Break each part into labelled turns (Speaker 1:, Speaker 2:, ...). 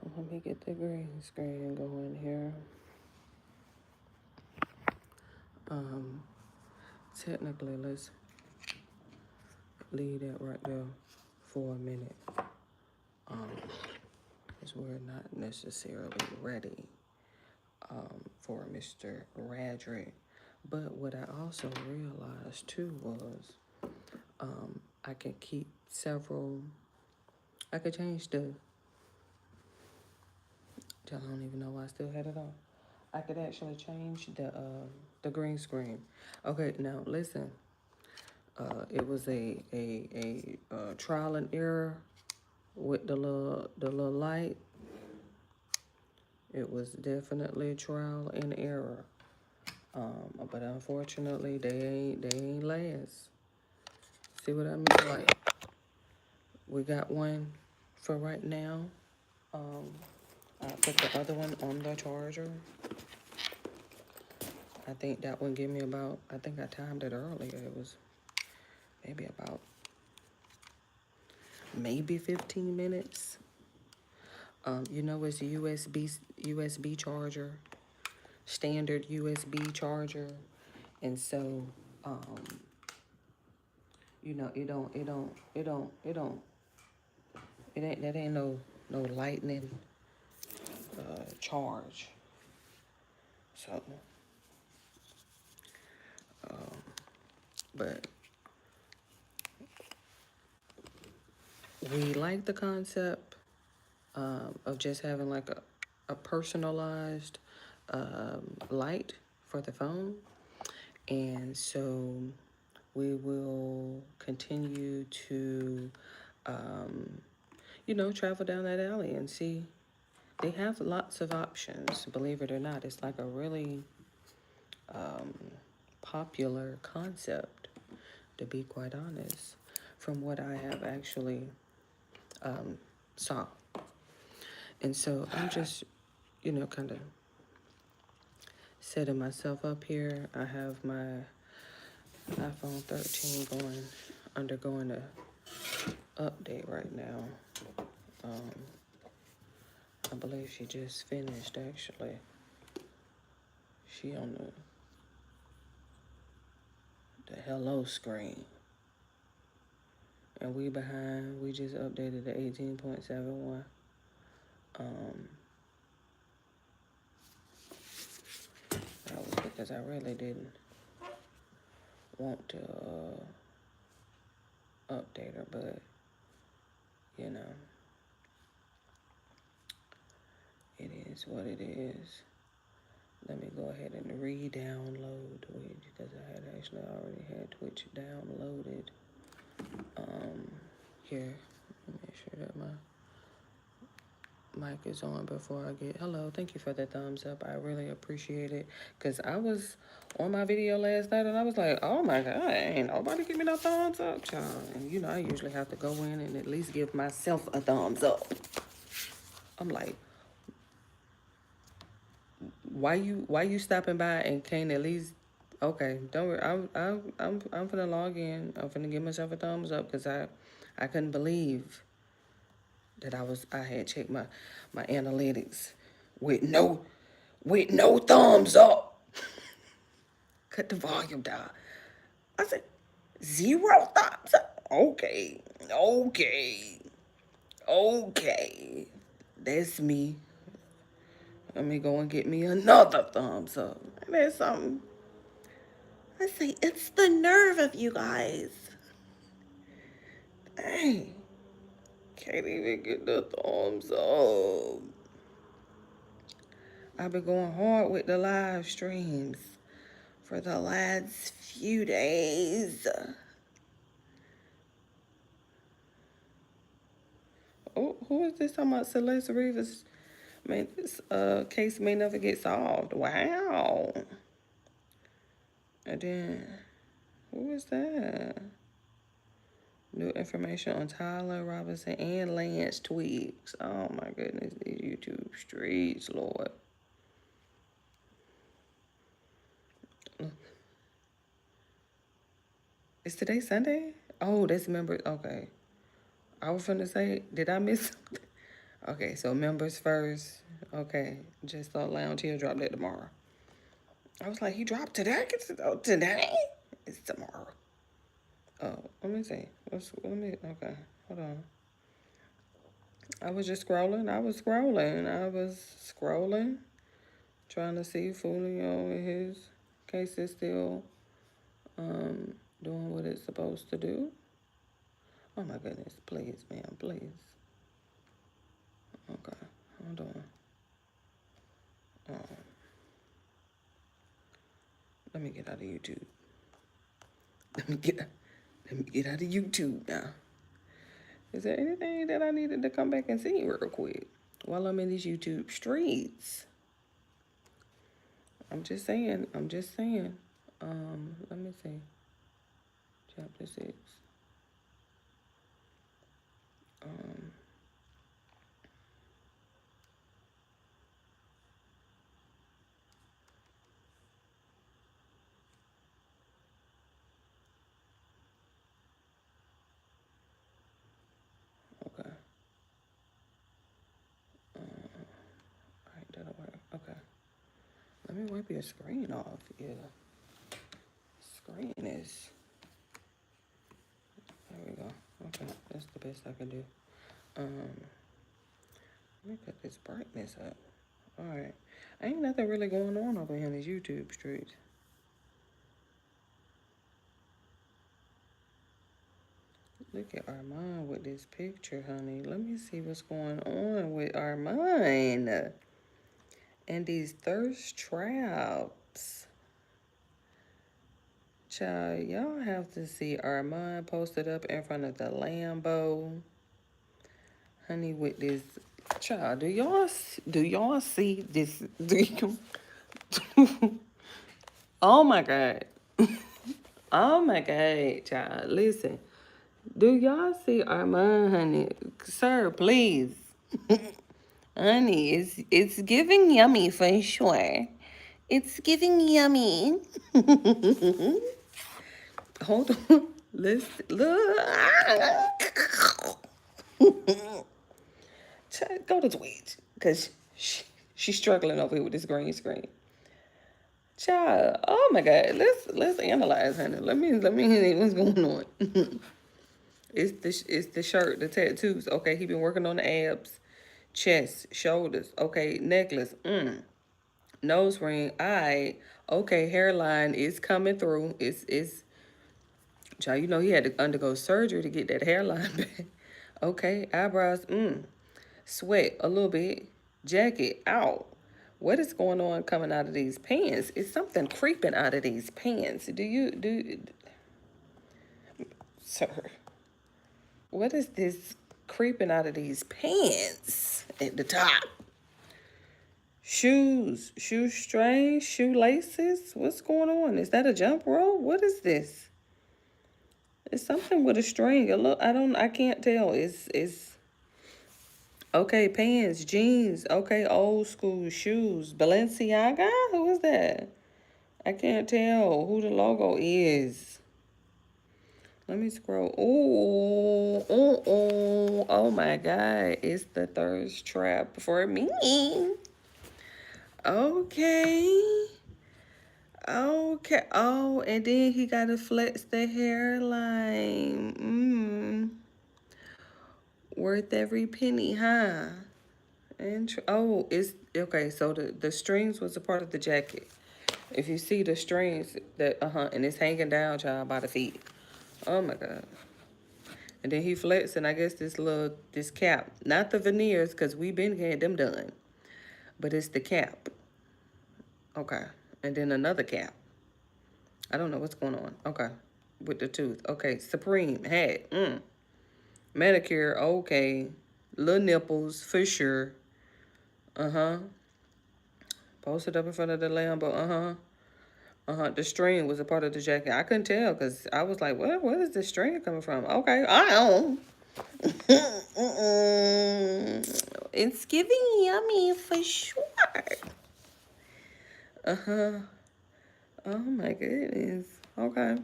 Speaker 1: Let me get the green screen going here. Technically, let's leave that right there for a minute. Because we're not necessarily ready for Mr. Radrick. But what I also realized too was I can keep several, I could change I don't even know why I still had it on. I could actually change the green screen. Okay, now listen. It was a trial and error with the little light. It was definitely a trial and error. But unfortunately, they ain't last. See what I mean? Like, we got one for right now. I put the other one on the charger. I think that one gave me about, I think I timed it earlier. It was maybe about, maybe 15 minutes. It's a USB charger, standard USB charger. And so, that ain't no lightning charge. So, but we like the concept of just having like a personalized light for the phone. And so we will continue to, travel down that alley and see. They have lots of options, believe it or not. It's like a really popular concept, to be quite honest, from what I have actually saw. And so I'm just, kind of setting myself up here. I have my iPhone 13 undergoing a update right now. I believe she just finished actually. She on the hello screen. And we behind. We just updated to 18.71. That was because I really didn't want to update her, but it is what it is. Let me go ahead and re-download Twitch because I had actually already had Twitch downloaded. Here, let me make sure that my mic is on before I get hello. Thank you for the thumbs up. I really appreciate it because I was on my video last night and I was like, oh my God, ain't nobody give me no thumbs up, child. And I usually have to go in and at least give myself a thumbs up. I'm like, why you stopping by and can't at least? Okay, don't worry. I'm finna log in. I'm finna give myself a thumbs up because I couldn't believe that I had checked my analytics with no thumbs up. Cut the volume down. I said 0 thumbs up. Okay. That's me. Let me go and get me another thumbs up. There's something. I say, it's the nerve of you guys. Dang. Can't even get the thumbs up. I've been going hard with the live streams for the last few days. Oh, who is this talking about? Celeste Rivas? Man, this case may never get solved. Wow. And then, who is that? New information on Tyler Robinson and Lance Tweaks. Oh my goodness, these YouTube streets, Lord. Is today Sunday? Oh, that's member. Okay. I was finna say, did I miss something? Okay, so members first. Okay, just thought Lounge he'll drop that tomorrow. I was like, he dropped today? Oh, today? It's tomorrow. Oh, let me see. Okay, hold on. I was just scrolling. Trying to see Fulio and his case is still um, doing what it's supposed to do. Oh my goodness, please, man, please. Okay, hold on. Um, let me get out of YouTube. Let me get let me get out of YouTube now. Is there anything that I needed to come back and see real quick while I'm in these YouTube streets? I'm just saying. I'm just saying. Let me see. Chapter 6. Um, okay. All right, that'll work. Okay. Let me wipe your screen off. Yeah. Screen is. There we go. Okay. That's the best I can do. Um, let me cut this brightness up. All right. Ain't nothing really going on over here in these YouTube streets. Look at Armand with this picture, honey. Let me see what's going on with Armand and these thirst traps. Child, y'all have to see Armand posted up in front of the Lambo. Honey, with this child, do y'all see this? Do you, oh my God. Oh my God, child. Listen. Do y'all see Armand, honey? Sir, please. Honey, it's giving yummy for sure. It's giving yummy. Hold on. Let's look. Go to Twitch, cause she's struggling over here with this green screen. Child, oh my God, let's analyze, honey. Let me hear what's going on. It's the shirt, the tattoos. Okay, he been working on the abs, chest, shoulders. Okay, necklace. Nose ring. Alright. Okay, hairline is coming through. It's child, you know he had to undergo surgery to get that hairline back. Okay, eyebrows. Sweat a little bit. Jacket out. What is going on coming out of these pants? Is something creeping out of these pants? Sir? What is this creeping out of these pants at the top? Shoe strings, shoelaces. What's going on? Is that a jump rope? What is this? It's something with a string. I can't tell. It's okay, pants, jeans, okay, old school shoes. Balenciaga? Who is that? I can't tell who the logo is. Let me scroll. Oh my God. It's the thirst trap for me. Okay. Okay. Oh, and then he gotta flex the hairline. Worth every penny, huh? And it's okay. So the strings was a part of the jacket. If you see the strings that and it's hanging down, child, by the feet. Oh my God. And then he flexing, I guess this cap, not the veneers, cause we been had them done, but it's the cap. Okay, and then another cap. I don't know what's going on. Okay, with the tooth. Okay, Supreme hat. Manicure. Okay, little nipples for sure. Posted up in front of the Lambo. The string was a part of the jacket. I couldn't tell because I was like, what? Where is this string coming from? Okay, I don't. It's giving yummy for sure. Oh my goodness. Okay.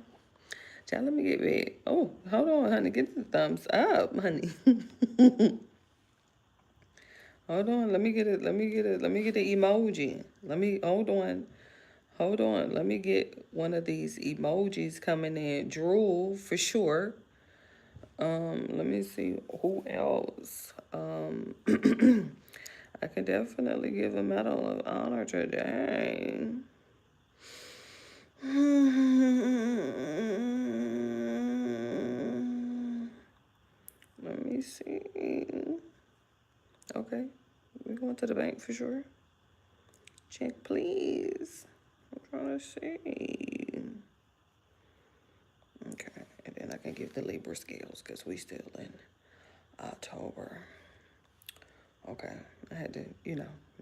Speaker 1: Child, let me get back. Oh, hold on, honey. Get the thumbs up, honey. Hold on. Let me get it. Let me get it. Let me get the emoji. Let me hold on. Hold on. Let me get one of these emojis coming in. Drool for sure. Let me see who else. I can definitely give a medal of honor today. Let me see. Okay, we're going to the bank for sure. Check, please. I'm trying to see. Okay, and then I can give the Libra scales because we still in October. Okay, I had to,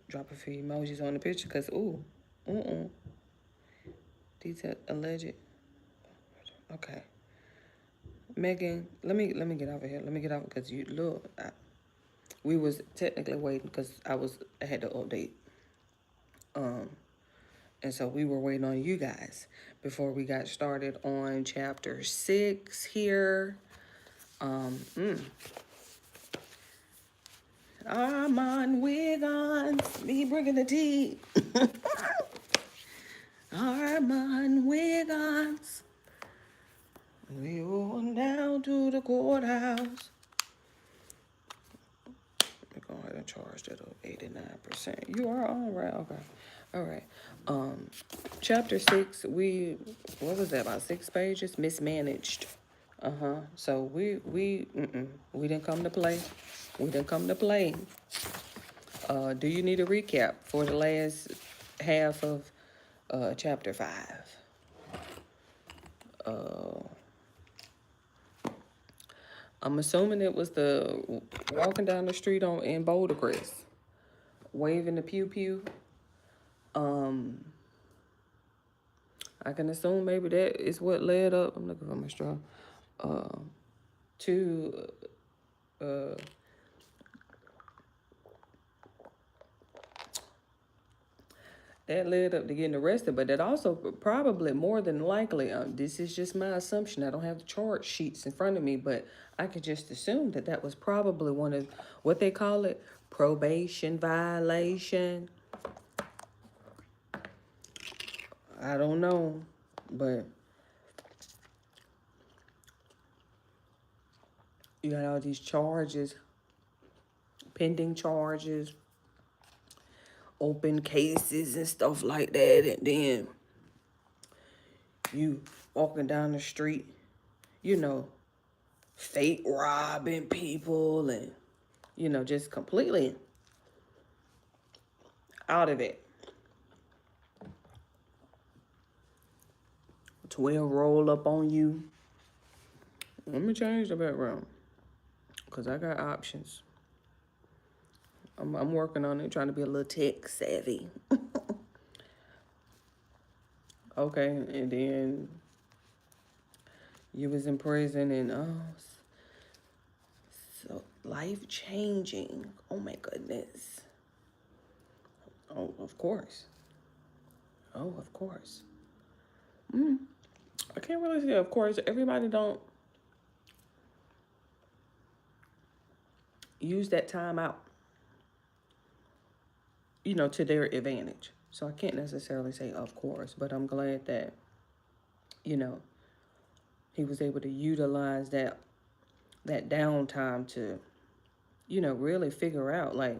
Speaker 1: drop a few emojis on the picture because, detail alleged. Okay, Megan, let me get over here. Let me get over because you look. We was technically waiting because I had to update. And so we were waiting on you guys before we got started on chapter 6 here. Armand Wiggins, me bringing the tea. Armand Wiggins, we going down to the courthouse. We're going ahead and charge that up 89%. You are all right. Okay. All right. Chapter 6, what was that, about 6 pages? Mismanaged. So we didn't come to play. We didn't come to play. Do you need a recap for the last half of chapter 5? I'm assuming it was the walking down the street in Boulder Crest, waving the pew pew. I can assume maybe that is what led up. I'm looking for my straw. To that led up to getting arrested, but that also probably more than likely, this is just my assumption. I don't have the charge sheets in front of me, but I could just assume that was probably one of what they call it, probation violation. I don't know, but you got all these charges, pending charges, open cases and stuff like that, and then you walking down the street, fake robbing people and, just completely out of it. 12 roll up on you. Let me change the background because I got options. I'm working on it, trying to be a little tech savvy. Okay, and then you was in prison and so life changing. Oh my goodness. Oh, of course. Oh, of course. I can't really say of course. Everybody don't use that time out, to their advantage. So I can't necessarily say of course, but I'm glad that, he was able to utilize that downtime to, really figure out like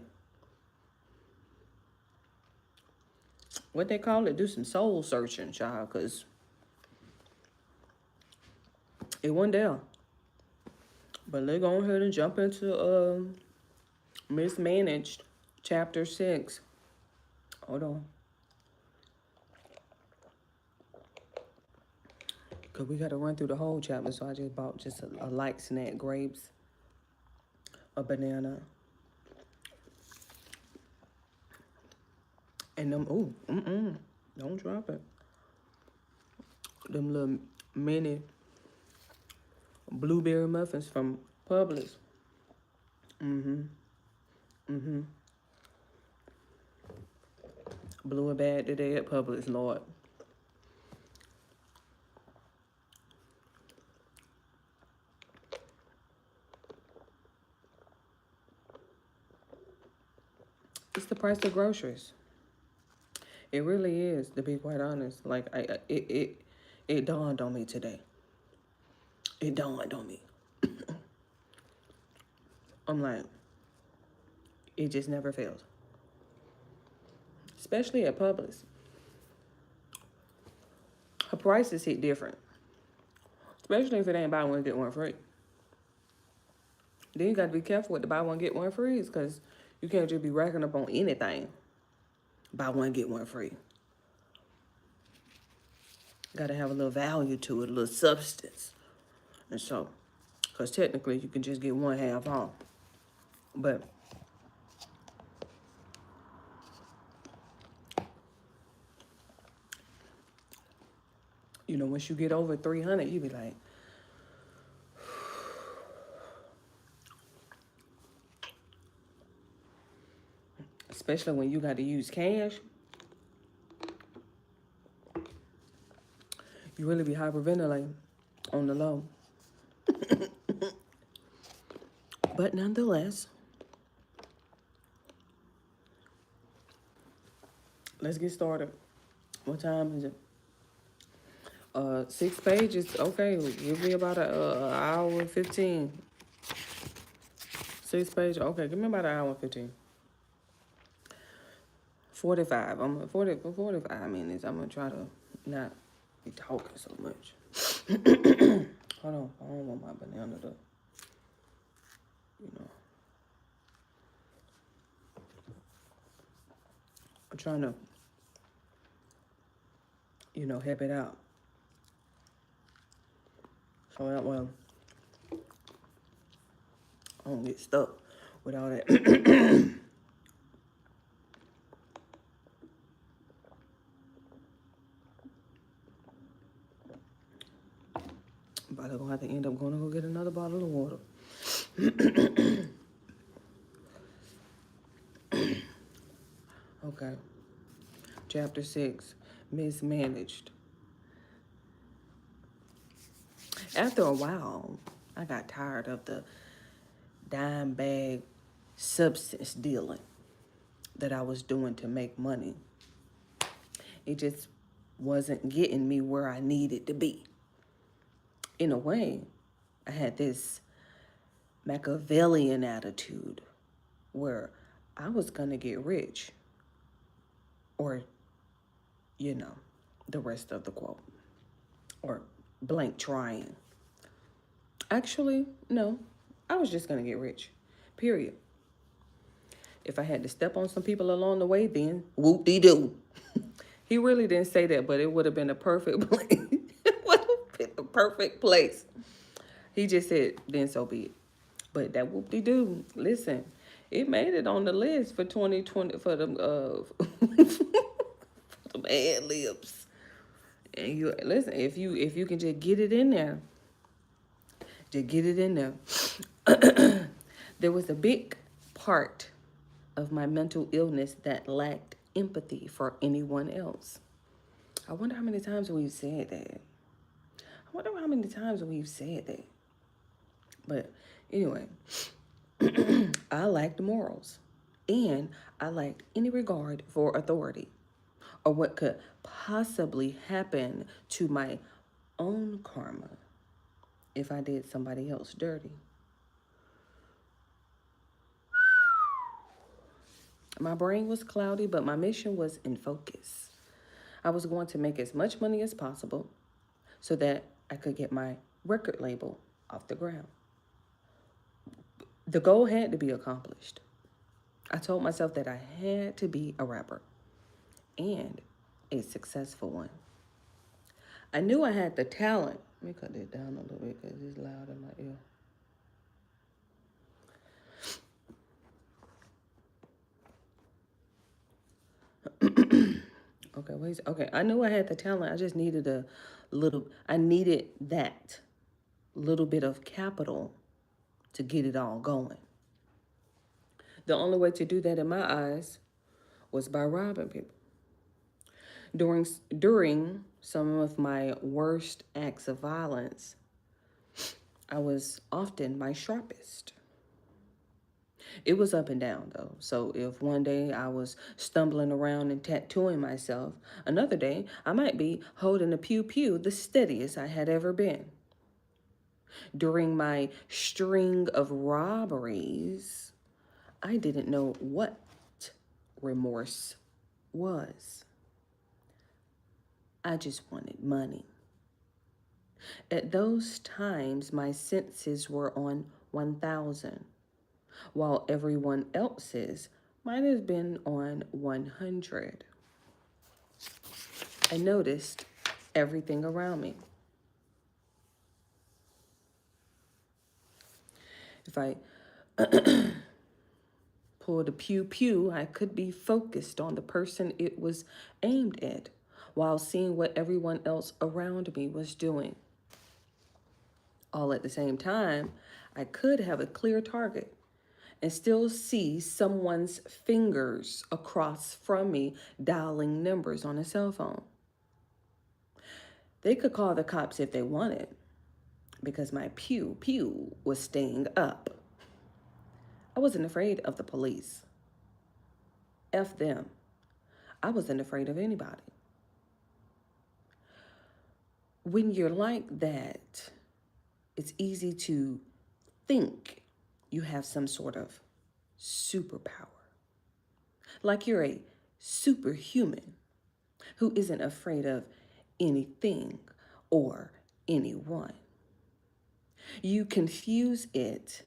Speaker 1: what they call it, do some soul searching, child, because it went down. But let's go ahead and jump into mismanaged chapter 6. Hold on. Because we got to run through the whole chapter, so I just bought just a light snack, grapes, a banana, and them, don't drop it. Them little mini blueberry muffins from Publix. Blew it bad today at Publix, Lord. It's the price of groceries. It really is, to be quite honest. Like it dawned on me today. It dawned on me. I'm like, it just never fails. Especially at Publix. Her prices hit different. Especially if it ain't buy one, get one free. Then you got to be careful with the buy one, get one free, because you can't just be racking up on anything. Buy one, get one free. Got to have a little value to it, a little substance. And so, because technically you can just get one half off. But you know, once you get over 300, you be like, especially when you got to use cash, you really be hyperventilating on the low. But nonetheless, let's get started. What time is it? 6 pages. Okay, give me about an hour and 15. 6 pages. Okay, give me about an hour and 15. 45. I'm at 45 minutes. I'm gonna try to not be talking so much. Hold on. I don't want my banana to, you know. I'm trying to, you know, help it out. So that way I don't get stuck with all that. But I'm gonna have to end up going to go get another bottle of water. Okay. Chapter 6, mismanaged. After a while, I got tired of the dime bag substance dealing that I was doing to make money. It just wasn't getting me where I needed to be. In a way, I had this Machiavellian attitude where I was going to get rich, or, you know, the rest of the quote, or blank trying. Actually, no, I was just going to get rich, period. If I had to step on some people along the way, then whoop-de-doo. He really didn't say that, but it would have been a perfect place. It would have been the perfect place. He just said, then so be it. But that whoop-de-doo, listen, it made it on the list for 2020 for them for them ad libs. And you listen, if you can just get it in there, just get it in there. There was a big part of my mental illness that lacked empathy for anyone else. I wonder how many times we've said that. I wonder how many times we've said that. But anyway, I lacked morals, and I lacked any regard for authority or what could possibly happen to my own karma if I did somebody else dirty. My brain was cloudy, but my mission was in focus. I was going to make as much money as possible so that I could get my record label off the ground. The goal had to be accomplished. I told myself that I had to be a rapper, and a successful one. I knew I had the talent. Let me cut that down a little bit because it's loud in my ear. Okay, wait. Okay, I knew I had the talent. I just needed I needed that little bit of capital to get it all going. The only way to do that in my eyes was by robbing people. During some of my worst acts of violence, I was often my sharpest. It was up and down though. So if one day I was stumbling around and tattooing myself, another day I might be holding a pew pew, the steadiest I had ever been. During my string of robberies, I didn't know what remorse was. I just wanted money. At those times, my senses were on 1,000, while everyone else's might have been on 100. I noticed everything around me. If I pulled a pew pew, I could be focused on the person it was aimed at while seeing what everyone else around me was doing. All at the same time, I could have a clear target and still see someone's fingers across from me dialing numbers on a cell phone. They could call the cops if they wanted because my pew pew was staying up. I wasn't afraid of the police. F them. I wasn't afraid of anybody. When you're like that, it's easy to think you have some sort of superpower. Like you're a superhuman who isn't afraid of anything or anyone. You confuse it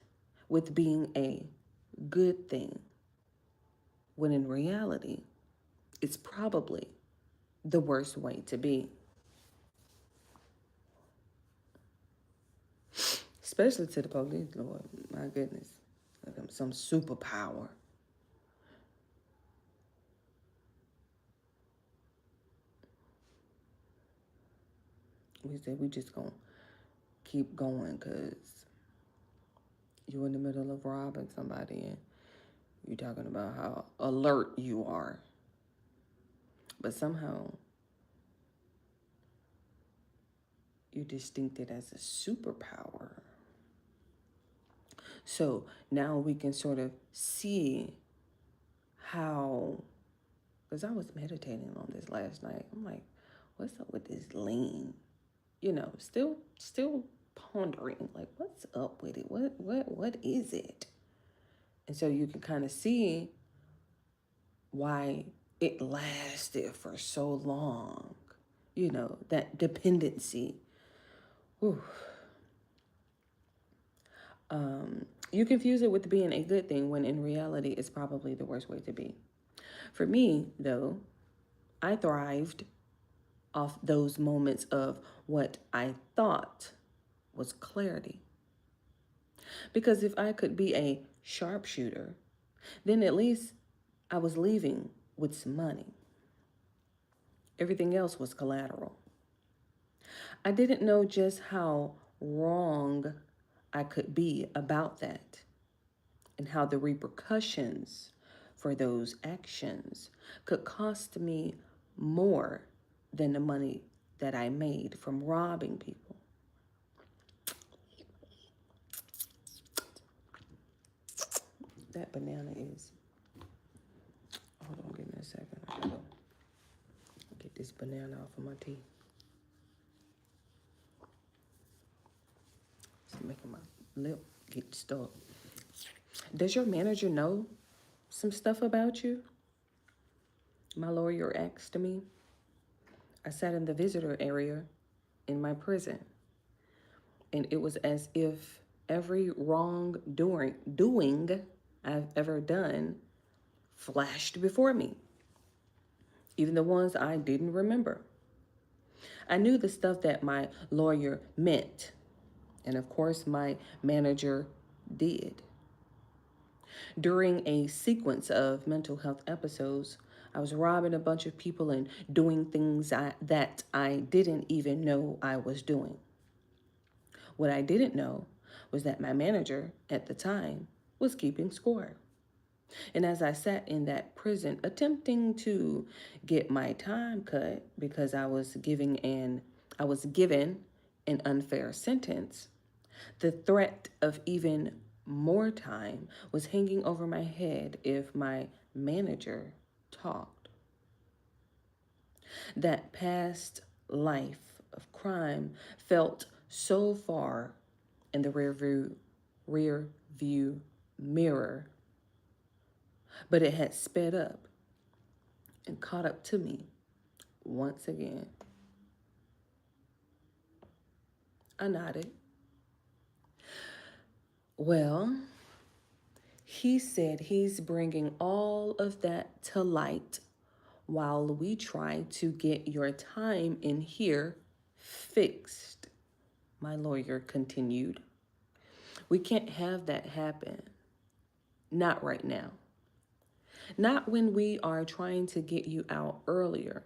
Speaker 1: with being a good thing, when in reality, it's probably the worst way to be. Especially to the police, Lord, my goodness. Like I'm some superpower. We said we just gonna keep going because you're in the middle of robbing somebody and you're talking about how alert you are. But somehow you distinct it as a superpower. So now we can sort of see how, because I was meditating on this last night. I'm like, what's up with this lean? You know, still pondering, like, what's up with it? What is it? And so you can kind of see why it lasted for so long. You know, that dependency. Whew. You confuse it with being a good thing when in reality it's probably the worst way to be. For me, though, I thrived off those moments of what I thought was clarity. Because if I could be a sharpshooter, then at least I was leaving with some money. Everything else was collateral. I didn't know just how wrong I could be about that and how the repercussions for those actions could cost me more than the money that I made from robbing people. That banana is, hold on, give me a second. I gotta go get this banana off of my teeth. It's making my lip get stuck. Does your manager know some stuff about you? My lawyer asked me. I sat in the visitor area in my prison, and it was as if every doing I've ever done flashed before me, even the ones I didn't remember. I knew the stuff that my lawyer meant, and of course my manager did. During a sequence of mental health episodes, I was robbing a bunch of people and doing things that I didn't even know I was doing. What I didn't know was that my manager at the time was keeping score. And as I sat in that prison attempting to get my time cut because I was given an unfair sentence, the threat of even more time was hanging over my head if my manager talked. That past life of crime felt so far in the rear view mirror, but it had sped up and caught up to me once again. I nodded. Well, he said he's bringing all of that to light while we try to get your time in here fixed, my lawyer continued. We can't have that happen. Not right now. Not when we are trying to get you out earlier.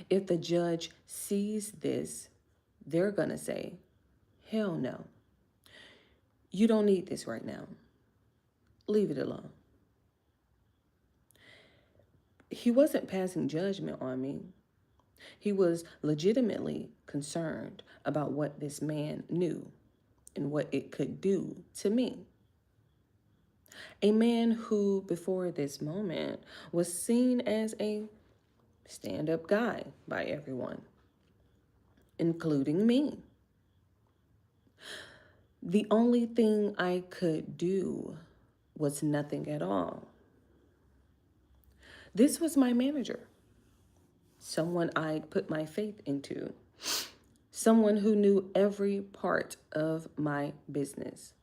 Speaker 1: If the judge sees this, they're going to say, hell no. You don't need this right now. Leave it alone. He wasn't passing judgment on me. He was legitimately concerned about what this man knew and what it could do to me. A man who, before this moment, was seen as a stand-up guy by everyone, including me. The only thing I could do was nothing at all. This was my manager, someone I'd put my faith into, someone who knew every part of my business,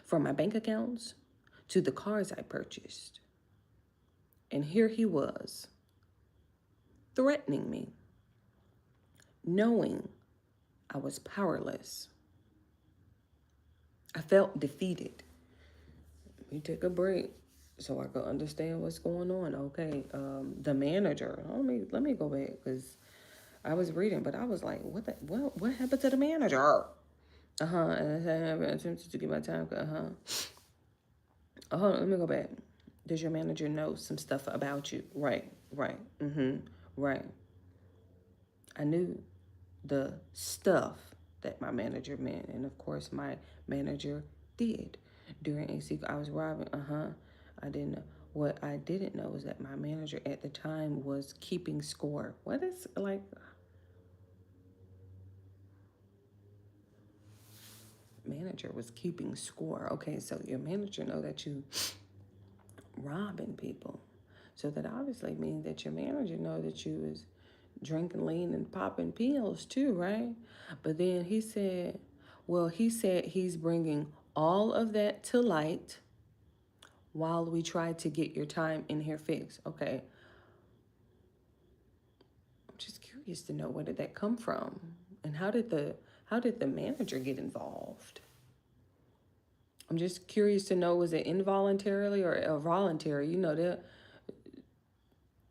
Speaker 1: from my bank accounts to the cars I purchased. And here he was, threatening me, knowing I was powerless. I felt defeated. Let me take a break so I could understand what's going on. Okay, the manager. Let me go back because I was reading, but I was like, what happened to the manager? And I have attempted to get my time. Hold on, let me go back. Does your manager know some stuff about you? Right. Right. I knew the stuff that my manager meant, and of course my manager did. During a secret, I was robbing. I didn't know. What I didn't know was that my manager at the time was keeping score. What is like? Manager was keeping score. Okay, so your manager know that you robbing people. So that obviously means that your manager know that you was drinking lean and popping pills too, right? But then he said he's bringing all of that to light while we try to get your time in here fixed. Okay. I'm just curious to know, where did that come from? And how did the manager get involved? I'm just curious to know, was it involuntarily or voluntary? You know that.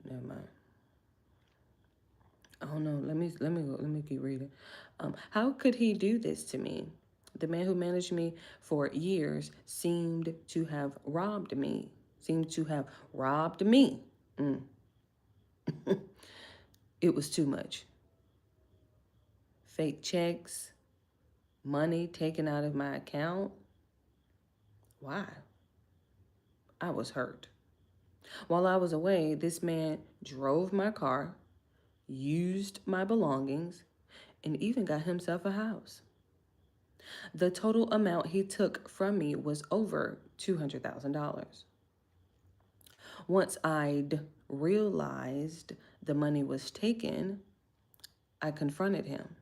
Speaker 1: Never mind. Oh no, let me keep reading. How could he do this to me? The man who managed me for years seemed to have robbed me. It was too much. Fake checks, money taken out of my account. Why? I was hurt. While I was away, this man drove my car, used my belongings, and even got himself a house. The total amount he took from me was over $200,000. Once I'd realized the money was taken, I confronted him.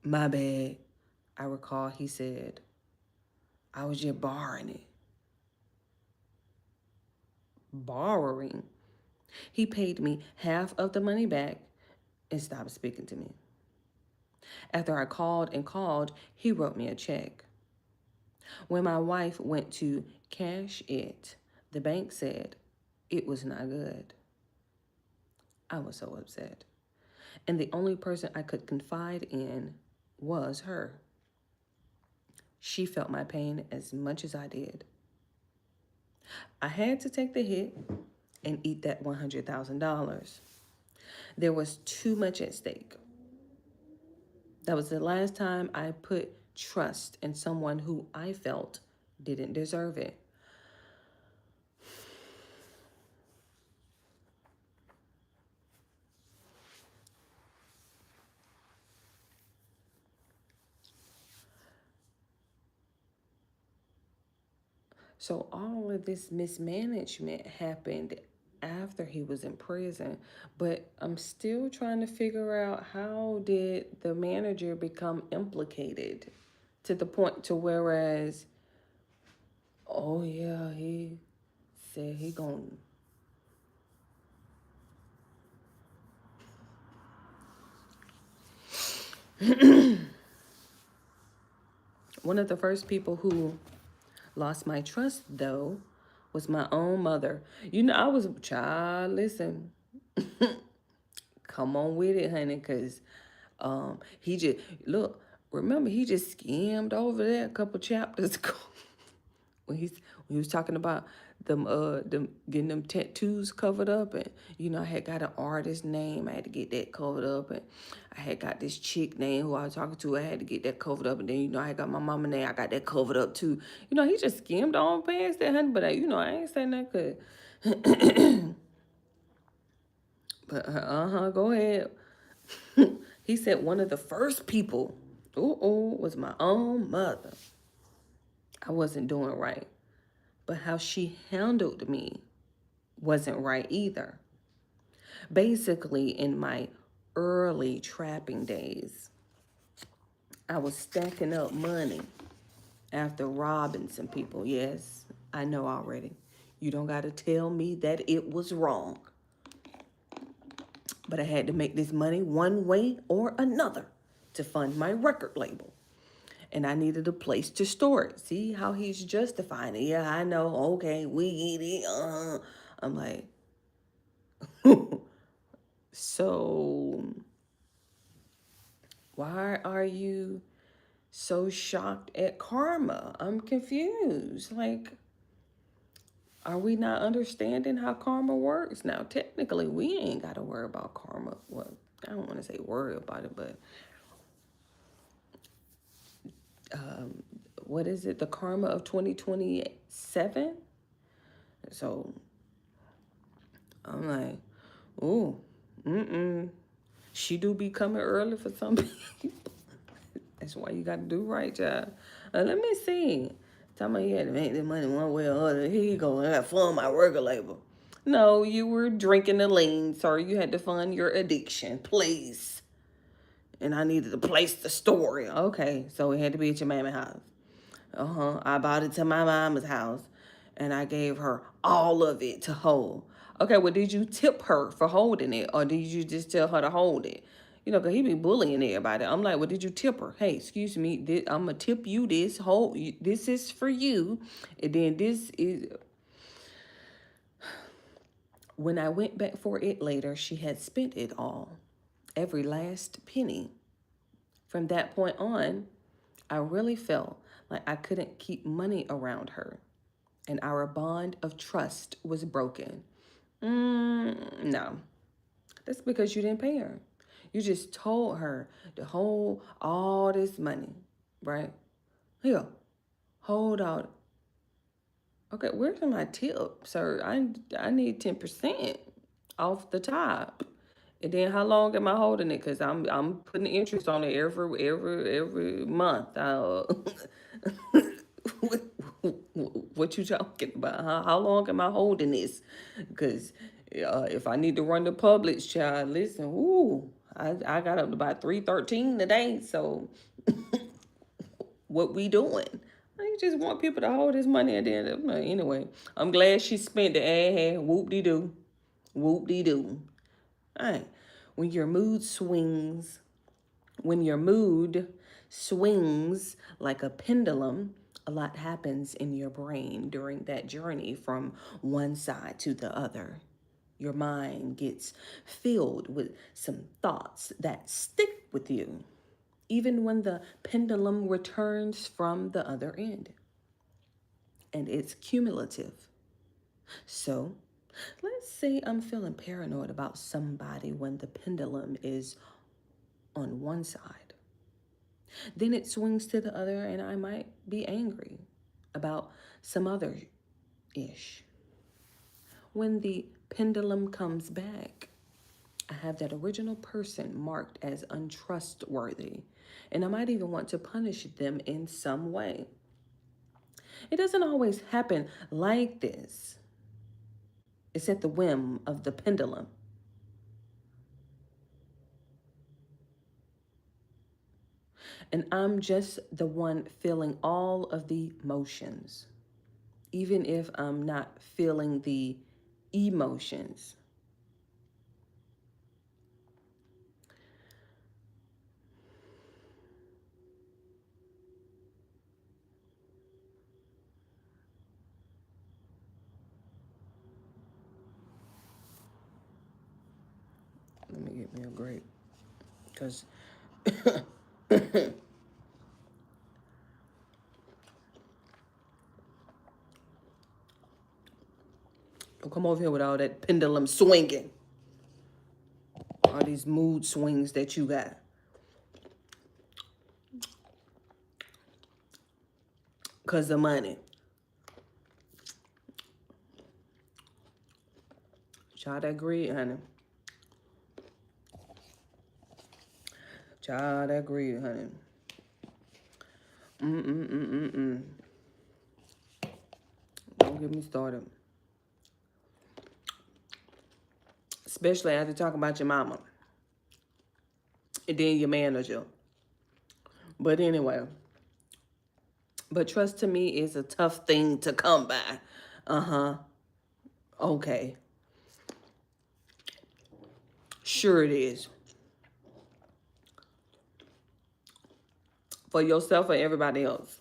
Speaker 1: My bad, I recall he said. I was just borrowing it. Borrowing? He paid me half of the money back and stopped speaking to me. After I called and called, he wrote me a check. When my wife went to cash it, the bank said it was not good. I was so upset. And the only person I could confide in was her. She felt my pain as much as I did. I had to take the hit and eat that $100,000. There was too much at stake. That was the last time I put trust in someone who I felt didn't deserve it. So all of this mismanagement happened after he was in prison, but I'm still trying to figure out how did the manager become implicated to the point to whereas, oh yeah, he said he gon' one of the first people who lost my trust though was my own mother. You know, I was child, listen, come on with it, honey, cause he just look. Remember, he just skimmed over there a couple chapters ago when he was talking about them getting them tattoos covered up, and you know I had got an artist name, I had to get that covered up, and I had got this chick name who I was talking to, I had to get that covered up, and then you know I had got my mama name, I got that covered up too. You know he just skimmed on past that, honey, but you know I ain't saying that good. But go ahead. He said one of the first people, was my own mother. I wasn't doing right. But how she handled me wasn't right either. Basically, in my early trapping days, I was stacking up money after robbing some people. Yes, I know already. You don't got to tell me that it was wrong. But I had to make this money one way or another to fund my record label. And I needed a place to store it. See how he's justifying it. Yeah, I know. Okay, we get it. I'm like, so why are you so shocked at karma? I'm confused. Like, are we not understanding how karma works? Now, technically, we ain't got to worry about karma. Well, I don't want to say worry about it, but what is it? The karma of 2027? So I'm like, ooh, she do be coming early for some people. That's why you got to do right, child. Let me see. Tell me you had to make this money one way or other. Here you go. I got to fund my record label. No, you were drinking the lean, sir. You had to fund your addiction, please. And I needed a place to store it. Okay, so it had to be at your mama's house. I bought it to my mama's house, and I gave her all of it to hold. Okay, well, did you tip her for holding it, or did you just tell her to hold it? You know, 'cause he be bullying everybody. I'm like, well, did you tip her? Hey, excuse me, I'm gonna tip you this. Hold, this is for you, and then this is. When I went back for it later, she had spent it all, every last penny. From that point on, I really felt like I couldn't keep money around her, and our bond of trust was broken. No, that's because you didn't pay her. You just told her to hold all this money, right? Here, hold out. Okay, where's my tip, sir? I need 10% off the top. And then how long am I holding it? Cause I'm putting interest on it every month. What, what you talking about? How long am I holding this? Cause if I need to run the Publix, child, listen, I got up to about 313 today. So what we doing? I just want people to hold this money at the end of the month. Anyway, I'm glad she spent it. Whoop de doo. Whoop de doo. All right. When your mood swings, when your mood swings like a pendulum, a lot happens in your brain during that journey from one side to the other. Your mind gets filled with some thoughts that stick with you, even when the pendulum returns from the other end. And it's cumulative. So, let's say I'm feeling paranoid about somebody when the pendulum is on one side. Then it swings to the other, and I might be angry about some other ish. When the pendulum comes back, I have that original person marked as untrustworthy, and I might even want to punish them in some way. It doesn't always happen like this. It's at the whim of the pendulum. And I'm just the one feeling all of the emotions, even if I'm not feeling the emotions. Let me get me a grape. Because don't come over here with all that pendulum swinging. All these mood swings that you got. Because of money. Child, that greed, honey. Child, that greed, honey. Don't get me started. Especially after talking about your mama. And then your manager. But anyway. But trust to me is a tough thing to come by. Uh-huh. Okay. Sure it is. For yourself or everybody else.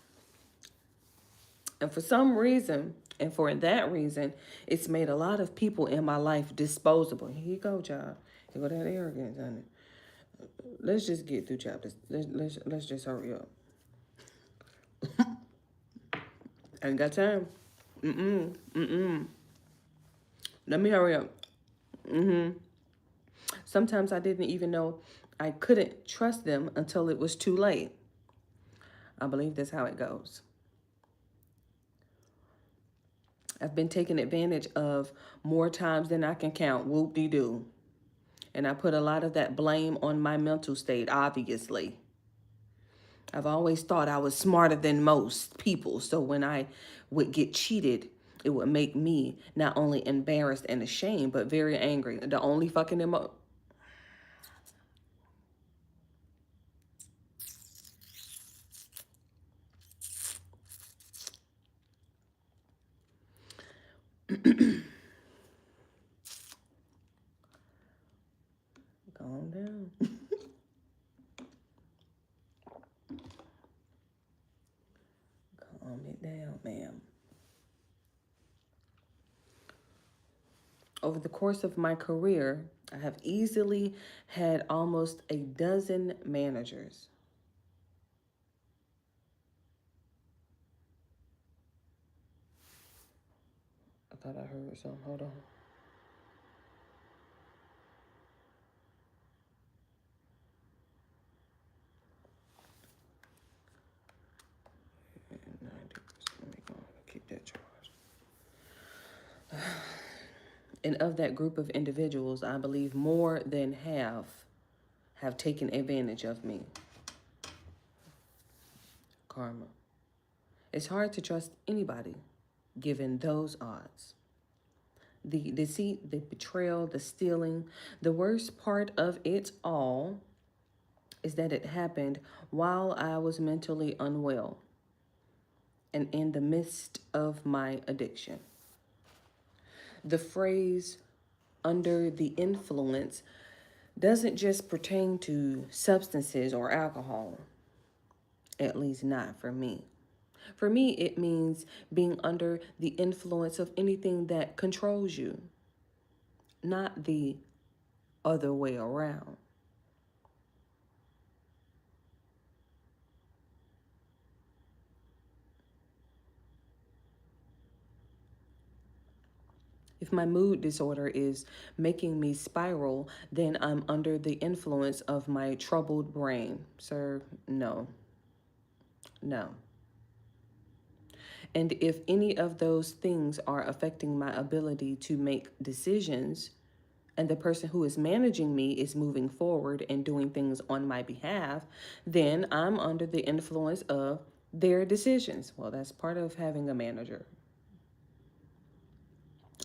Speaker 1: And for some reason, and for that reason, it's made a lot of people in my life disposable. Here you go, child. Here go that arrogance, honey. Let's just get through chapters. Let's just hurry up. I ain't got time. Let me hurry up. Sometimes I didn't even know I couldn't trust them until it was too late. I believe that's how it goes. I've been taken advantage of more times than I can count. Whoop-de-doo. And I put a lot of that blame on my mental state, obviously. I've always thought I was smarter than most people. So when I would get cheated, it would make me not only embarrassed and ashamed, but very angry. The only fucking Calm down. Calm it down, ma'am. Over the course of my career, I have easily had almost a dozen managers. I thought I heard something. Hold on. Let me go keep that charged. And of that group of individuals, I believe more than half have taken advantage of me. Karma. It's hard to trust anybody given those odds. The deceit, the betrayal, the stealing. The worst part of it all is that it happened while I was mentally unwell and in the midst of my addiction. The phrase under the influence doesn't just pertain to substances or alcohol, at least not for me. For me, it means being under the influence of anything that controls you, not the other way around. If my mood disorder is making me spiral, then I'm under the influence of my troubled brain. Sir, no. No. And if any of those things are affecting my ability to make decisions, and the person who is managing me is moving forward and doing things on my behalf, then I'm under the influence of their decisions. Well, that's part of having a manager.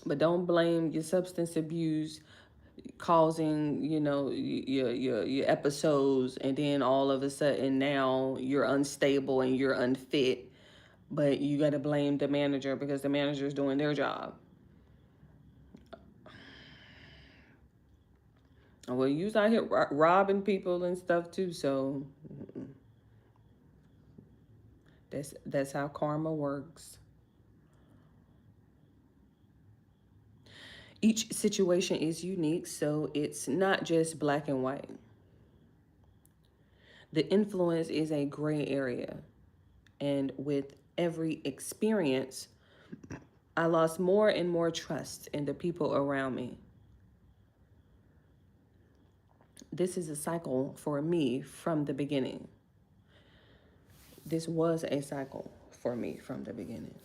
Speaker 1: But don't blame your substance abuse causing, your episodes, and then all of a sudden now you're unstable and you're unfit, but you got to blame the manager because the manager is doing their job. Well, you was out here robbing people and stuff too, so that's how karma works. Each situation is unique, so it's not just black and white. The influence is a gray area, and with every experience, I lost more and more trust in the people around me. This is a cycle for me from the beginning. This was a cycle for me from the beginning.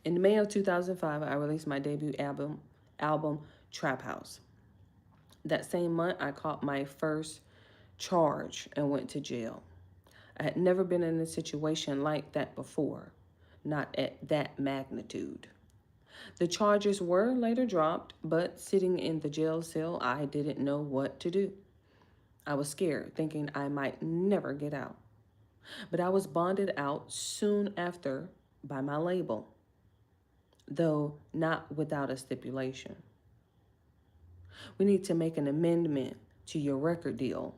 Speaker 1: In May of 2005, I released my debut album Trap House. That same month, I caught my first charge and went to jail. I had never been in a situation like that before, not at that magnitude. The charges were later dropped, but sitting in the jail cell, I didn't know what to do. I was scared, thinking I might never get out. But I was bonded out soon after by my label, though not without a stipulation. We need to make an amendment to your record deal,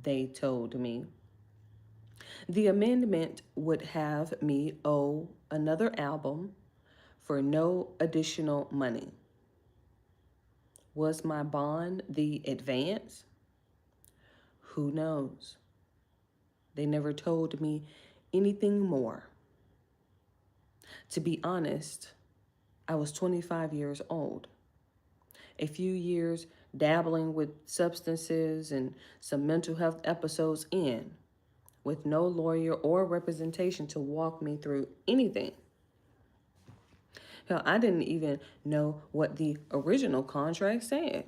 Speaker 1: they told me. The amendment would have me owe another album for no additional money. Was my bond the advance? Who knows? They never told me anything more. To be honest, I was 25 years old. A few years dabbling with substances and some mental health episodes in, with no lawyer or representation to walk me through anything. Hell, I didn't even know what the original contract said,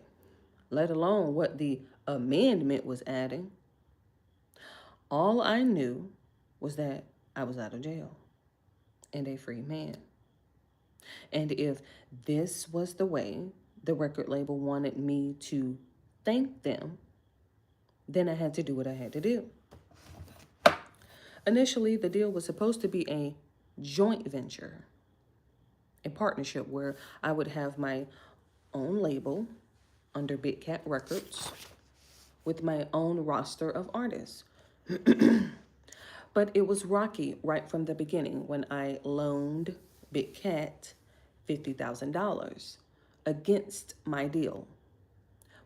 Speaker 1: let alone what the amendment was adding. All I knew was that I was out of jail and a free man. And if this was the way the record label wanted me to thank them, then I had to do what I had to do. Initially, the deal was supposed to be a joint venture, a partnership where I would have my own label under Big Cat Records with my own roster of artists. But it was rocky right from the beginning when I loaned Big Cat $50,000 against my deal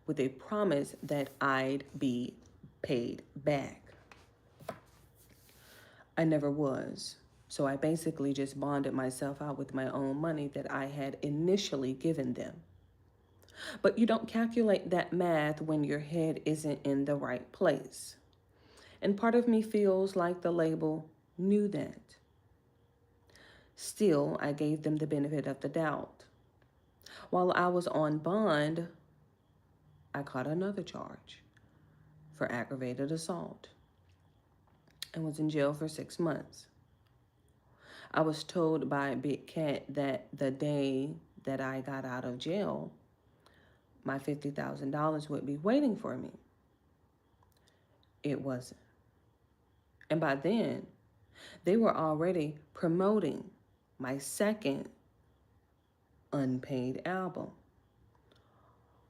Speaker 1: with a promise that I'd be paid back. I never was. So I basically just bonded myself out with my own money that I had initially given them. But you don't calculate that math when your head isn't in the right place. And part of me feels like the label knew that. Still, I gave them the benefit of the doubt. While I was on bond, I caught another charge for aggravated assault and was in jail for 6 months. I was told by Big Cat that the day that I got out of jail, my $50,000 would be waiting for me. It wasn't. And by then, they were already promoting my second unpaid album,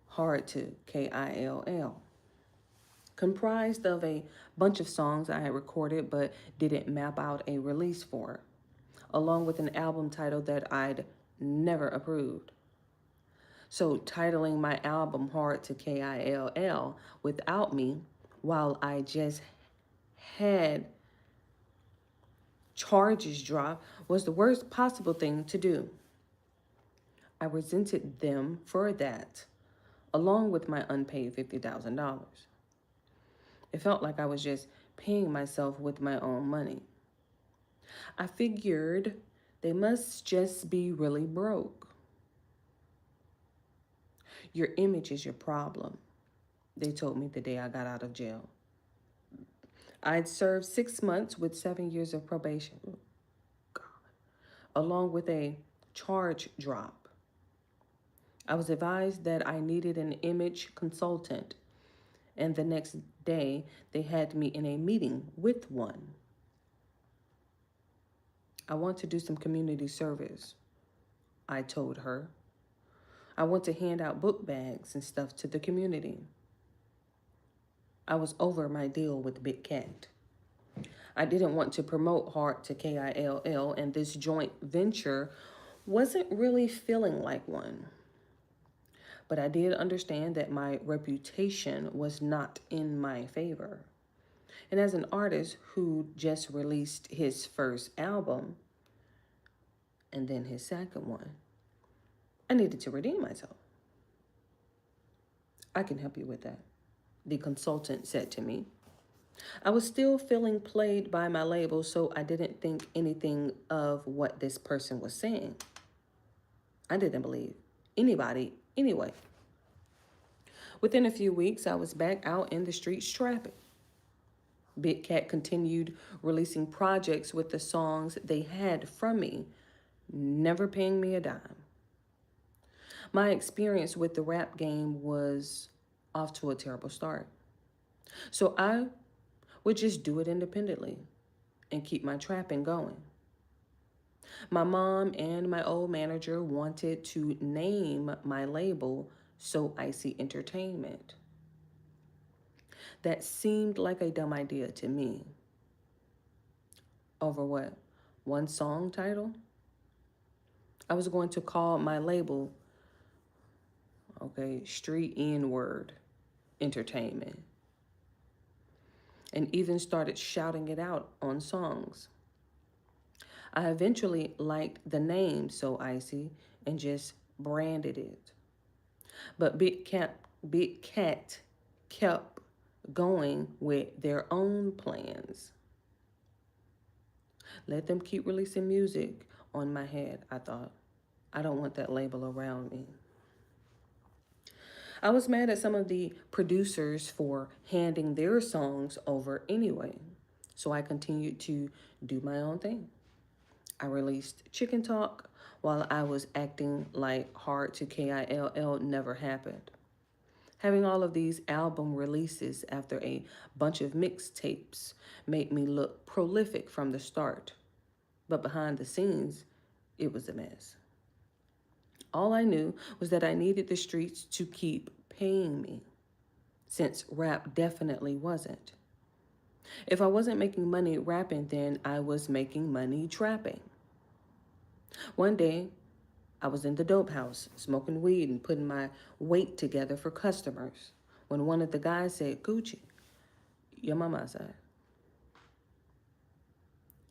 Speaker 1: Hard to Kill, comprised of a bunch of songs I had recorded but didn't map out a release for, along with an album title that I'd never approved. So titling my album Hard to Kill without me, while I just had charges drop, was the worst possible thing to do. I resented them for that, along with my unpaid $50,000. It felt like I was just paying myself with my own money. I figured they must just be really broke. Your image is your problem, they told me the day I got out of jail. I'd served 6 months with 7 years of probation, along with a charge drop. I was advised that I needed an image consultant, and the next day they had me in a meeting with one. I want to do some community service, I told her. I want to hand out book bags and stuff to the community. I was over my deal with Big Cat. I didn't want to promote Heart to KILL, and this joint venture wasn't really feeling like one. But I did understand that my reputation was not in my favor. And as an artist who just released his first album and then his second one, I needed to redeem myself. I can help you with that, the consultant said to me. I was still feeling played by my label, so I didn't think anything of what this person was saying. I didn't believe anybody anyway. Within a few weeks, I was back out in the streets trapping. Big Cat continued releasing projects with the songs they had from me, never paying me a dime. My experience with the rap game was off to a terrible start. So I would just do it independently and keep my trapping going. My mom and my old manager wanted to name my label So Icy Entertainment. That seemed like a dumb idea to me. Over what? One song title? I was going to call my label, Street N-Word Entertainment, and even started shouting it out on songs. I eventually liked the name So Icy and just branded it. But Big Cat kept going with their own plans. Let them keep releasing music on my head, I thought. I don't want that label around me. I was mad at some of the producers for handing their songs over anyway, so I continued to do my own thing. I released Chicken Talk while I was acting like Hard to KILL never happened. Having all of these album releases after a bunch of mixtapes made me look prolific from the start, but behind the scenes, it was a mess. All I knew was that I needed the streets to keep paying me, since rap definitely wasn't. If I wasn't making money rapping, then I was making money trapping. One day, I was in the dope house, smoking weed and putting my weight together for customers, when one of the guys said, Gucci, your mama outside.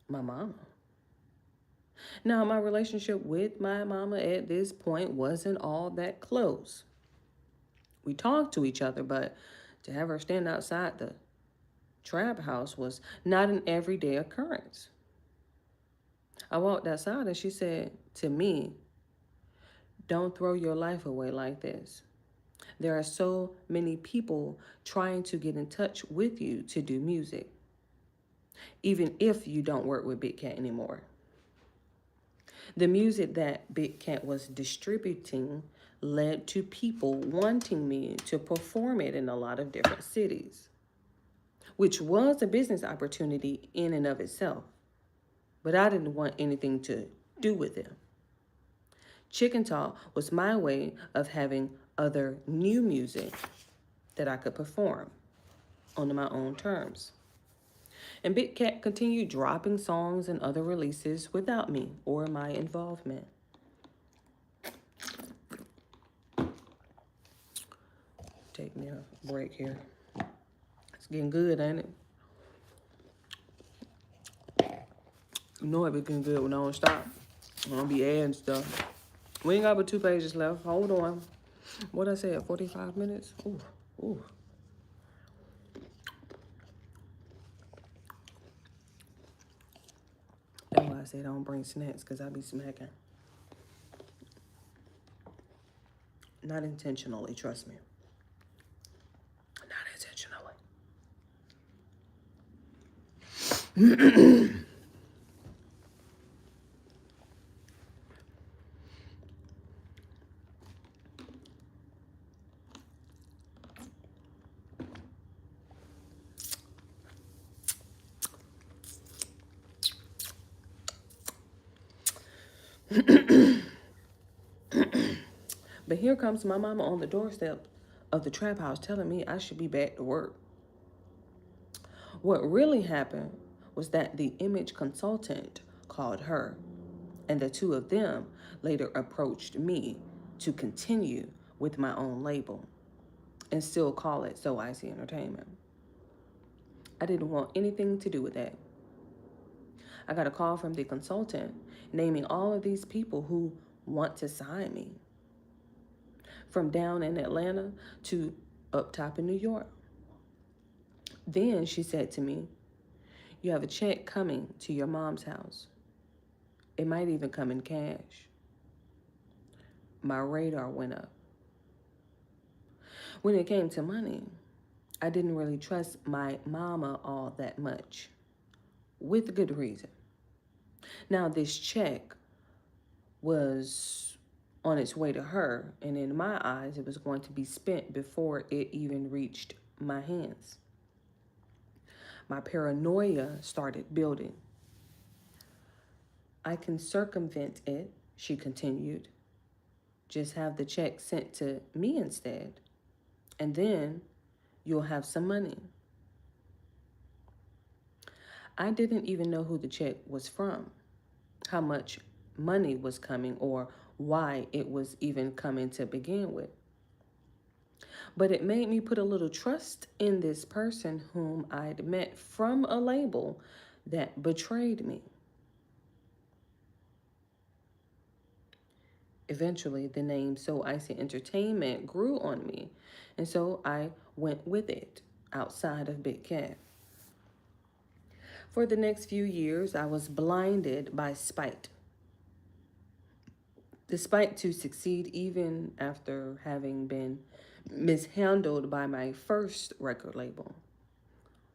Speaker 1: My mama? Now, my relationship with my mama at this point wasn't all that close. We talked to each other, but to have her stand outside the trap house was not an everyday occurrence. I walked outside and she said to me, don't throw your life away like this. There are so many people trying to get in touch with you to do music, even if you don't work with Big Cat anymore. The music that Big Cat was distributing led to people wanting me to perform it in a lot of different cities, which was a business opportunity in and of itself. But I didn't want anything to do with them. Chicken Talk was my way of having other new music that I could perform on my own terms. And Big Cat continued dropping songs and other releases without me or my involvement. Take me a break here. It's getting good, ain't it? You know it be getting good when I don't stop. I don't be adding stuff. We ain't got but 2 pages left. Hold on. What I said, 45 minutes? Ooh, ooh. say don't bring snacks because I be smacking. Not intentionally, trust me. Not intentionally. But here comes my mama on the doorstep of the trap house telling me I should be back to work. What really happened was that the image consultant called her, and the two of them later approached me to continue with my own label and still call it So Icy Entertainment. I didn't want anything to do with that. I got a call from the consultant naming all of these people who want to sign me, from down in Atlanta to up top in New York. Then she said to me, "You have a check coming to your mom's house. It might even come in cash." My radar went up. When it came to money, I didn't really trust my mama all that much, with good reason. Now, this check was on its way to her, and in my eyes, it was going to be spent before it even reached my hands. My paranoia started building. "I can circumvent it," she continued. "Just have the check sent to me instead, and then you'll have some money." I didn't even know who the check was from, how much money was coming, or why it was even coming to begin with. But it made me put a little trust in this person whom I'd met from a label that betrayed me. Eventually, the name So Icy Entertainment grew on me, and so I went with it outside of Big Cat. For the next few years, I was blinded by spite. The spite to succeed even after having been mishandled by my first record label.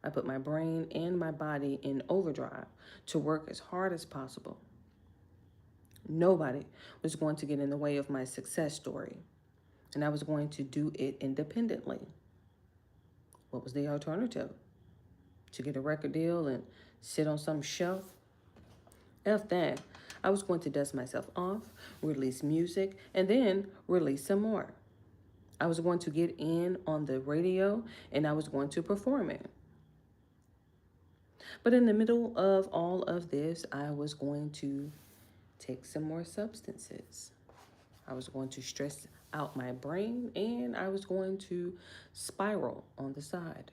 Speaker 1: I put my brain and my body in overdrive to work as hard as possible. Nobody was going to get in the way of my success story, and I was going to do it independently. What was the alternative? To get a record deal and sit on some shelf? F that. I was going to dust myself off, release music, and then release some more. I was going to get in on the radio, and I was going to perform it. But in the middle of all of this, I was going to take some more substances. I was going to stress out my brain, and I was going to spiral on the side.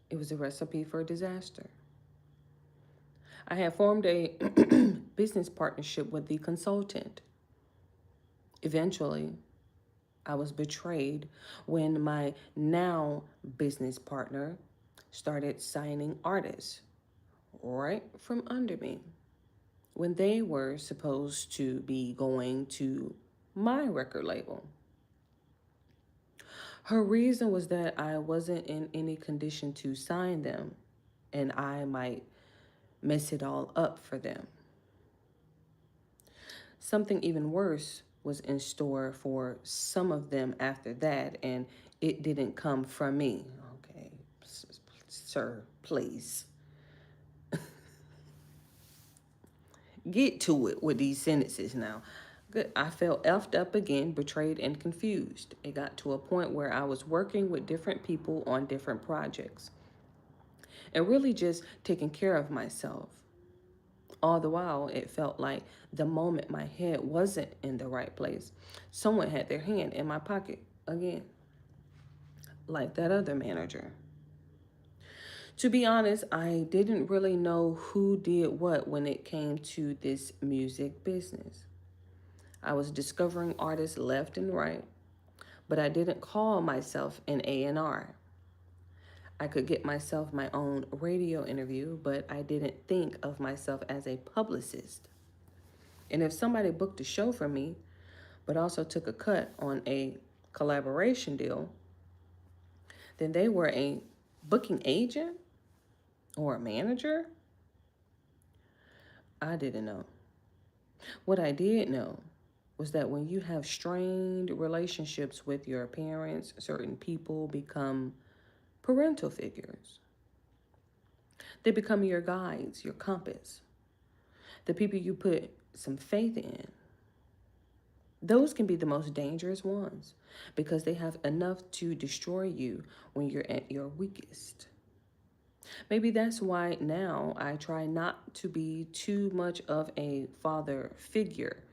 Speaker 1: It was a recipe for disaster. I had formed a business partnership with the consultant. Eventually, I was betrayed when my now business partner started signing artists right from under me when they were supposed to be going to my record label. Her reason was that I wasn't in any condition to sign them, and I might mess it all up for them. Something even worse was in store for some of them after that, and it didn't come from me. Okay, sir, please. Get to it with these sentences now. Good. I felt effed up again, betrayed and confused. It got to a point where I was working with different people on different projects and really just taking care of myself. All the while, it felt like the moment my head wasn't in the right place, someone had their hand in my pocket again, like that other manager. To be honest, I didn't really know who did what when it came to this music business. I was discovering artists left and right, but I didn't call myself an A&R. I could get myself my own radio interview, but I didn't think of myself as a publicist. And if somebody booked a show for me, but also took a cut on a collaboration deal, then they were a booking agent or a manager. I didn't know. What I did know was that when you have strained relationships with your parents, certain people become parental figures. They become your guides, your compass, the people you put some faith in. Those can be the most dangerous ones because they have enough to destroy you when you're at your weakest. Maybe that's why now I try not to be too much of a father figure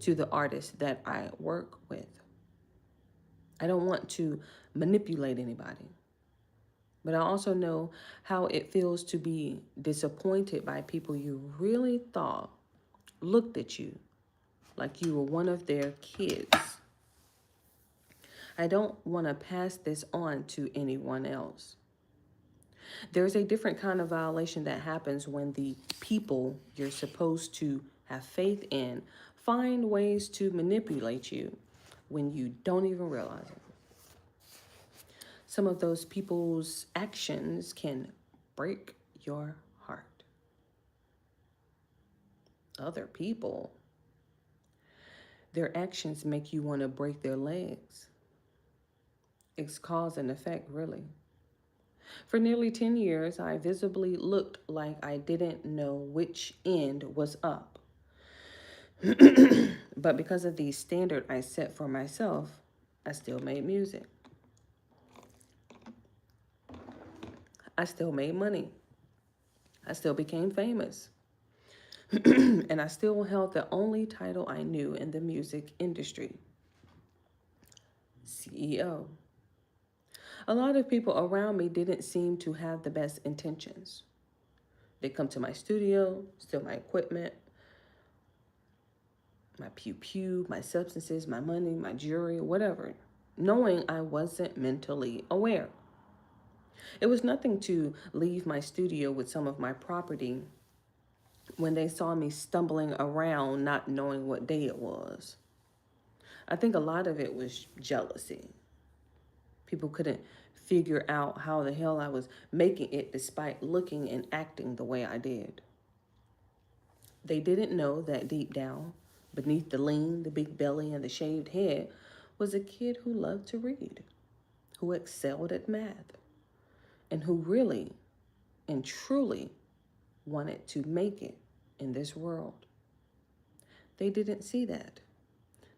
Speaker 1: to the artists that I work with. I don't want to manipulate anybody. But I also know how it feels to be disappointed by people you really thought looked at you like you were one of their kids. I don't want to pass this on to anyone else. There's a different kind of violation that happens when the people you're supposed to have faith in find ways to manipulate you when you don't even realize it. Some of those people's actions can break your heart. Other people, their actions make you want to break their legs. It's cause and effect, really. For nearly 10 years, I visibly looked like I didn't know which end was up. But because of the standard I set for myself, I still made music. I still made money. I still became famous. And I still held the only title I knew in the music industry, CEO. A lot of people around me didn't seem to have the best intentions. They come to my studio, steal my equipment, my pew-pew, my substances, my money, my jewelry, whatever, knowing I wasn't mentally aware. It was nothing to leave my studio with some of my property when they saw me stumbling around not knowing what day it was. I think a lot of it was jealousy. People couldn't figure out how the hell I was making it despite looking and acting the way I did. They didn't know that deep down, beneath the lean, the big belly, and the shaved head, was a kid who loved to read, who excelled at math, and who really and truly wanted to make it in this world. They didn't see that.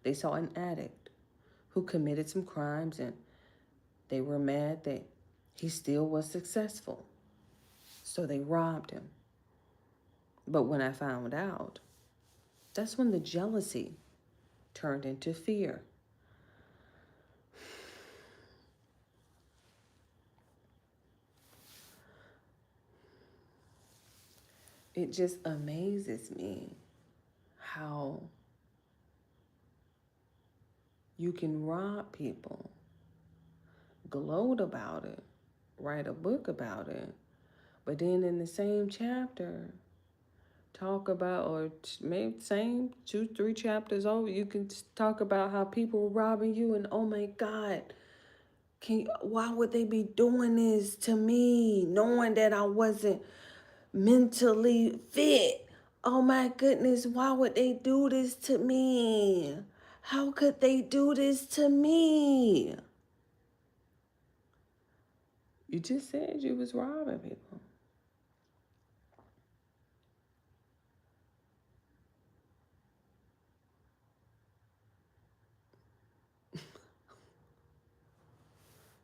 Speaker 1: They saw an addict who committed some crimes, and they were mad that he still was successful. So they robbed him. But when I found out, that's when the jealousy turned into fear. It just amazes me how you can rob people, gloat about it, write a book about it, but then in the same chapter, talk about, or maybe same 2-3 chapters over, you can talk about how people were robbing you, and oh my God, why would they be doing this to me, knowing that I wasn't mentally fit? Oh my goodness, why would they do this to me? How could they do this to me? You just said you was robbing people.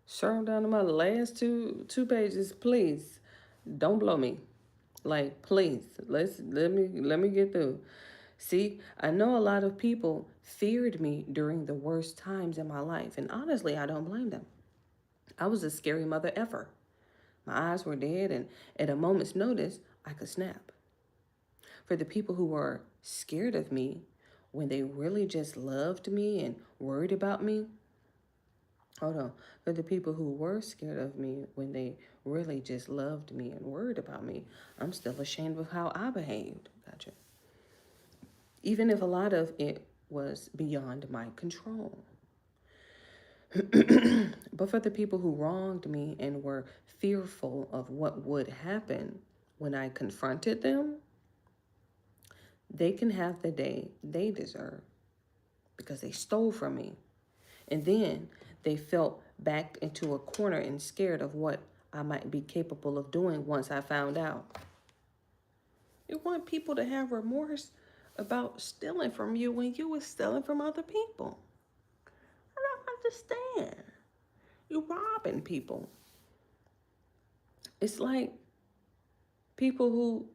Speaker 1: Scroll down to my last two pages, please. Don't blow me. Like, please, let me get through. See, I know a lot of people feared me during the worst times in my life, and honestly, I don't blame them. I was a scary mother ever. My eyes were dead, and at a moment's notice, I could snap. For the people who were scared of me when they really just loved me and worried about me, Hold on. But the people who were scared of me when they really just loved me and worried about me, I'm still ashamed of how I behaved. Gotcha. Even if a lot of it was beyond my control. But for the people who wronged me and were fearful of what would happen when I confronted them, they can have the day they deserve because they stole from me. And then they felt backed into a corner and scared of what I might be capable of doing once I found out. You want people to have remorse about stealing from you when you were stealing from other people. I don't understand. You robbing people. It's like people who,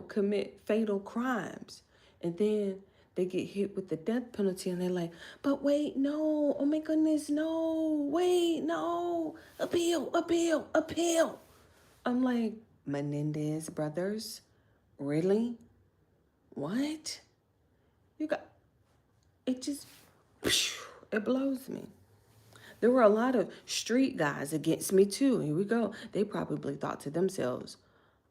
Speaker 1: commit fatal crimes and then they get hit with the death penalty and they're like, but wait, no, oh my goodness, no, wait, no, appeal, appeal, appeal. I'm like, Menendez brothers, really? What? You got, it just, it blows me. There were a lot of street guys against me too. Here we go. They probably thought to themselves,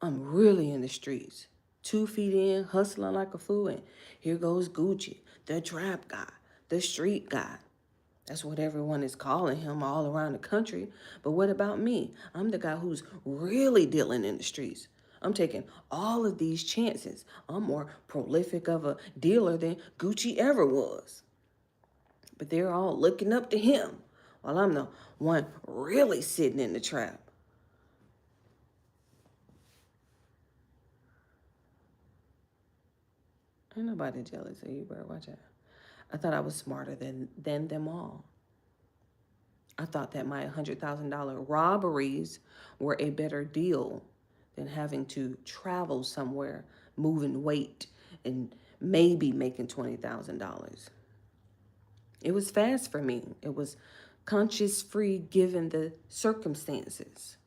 Speaker 1: I'm really in the streets. 2 feet in, hustling like a fool. And here goes Gucci, the trap guy, the street guy. That's what everyone is calling him all around the country. But what about me? I'm the guy who's really dealing in the streets. I'm taking all of these chances. I'm more prolific of a dealer than Gucci ever was. But they're all looking up to him while I'm the one really sitting in the trap. Ain't nobody jealous of you, bro. Watch out. I thought I was smarter than them all. I thought that my $100,000 robberies were a better deal than having to travel somewhere, moving weight, and maybe making $20,000. It was fast for me. It was conscious free given the circumstances.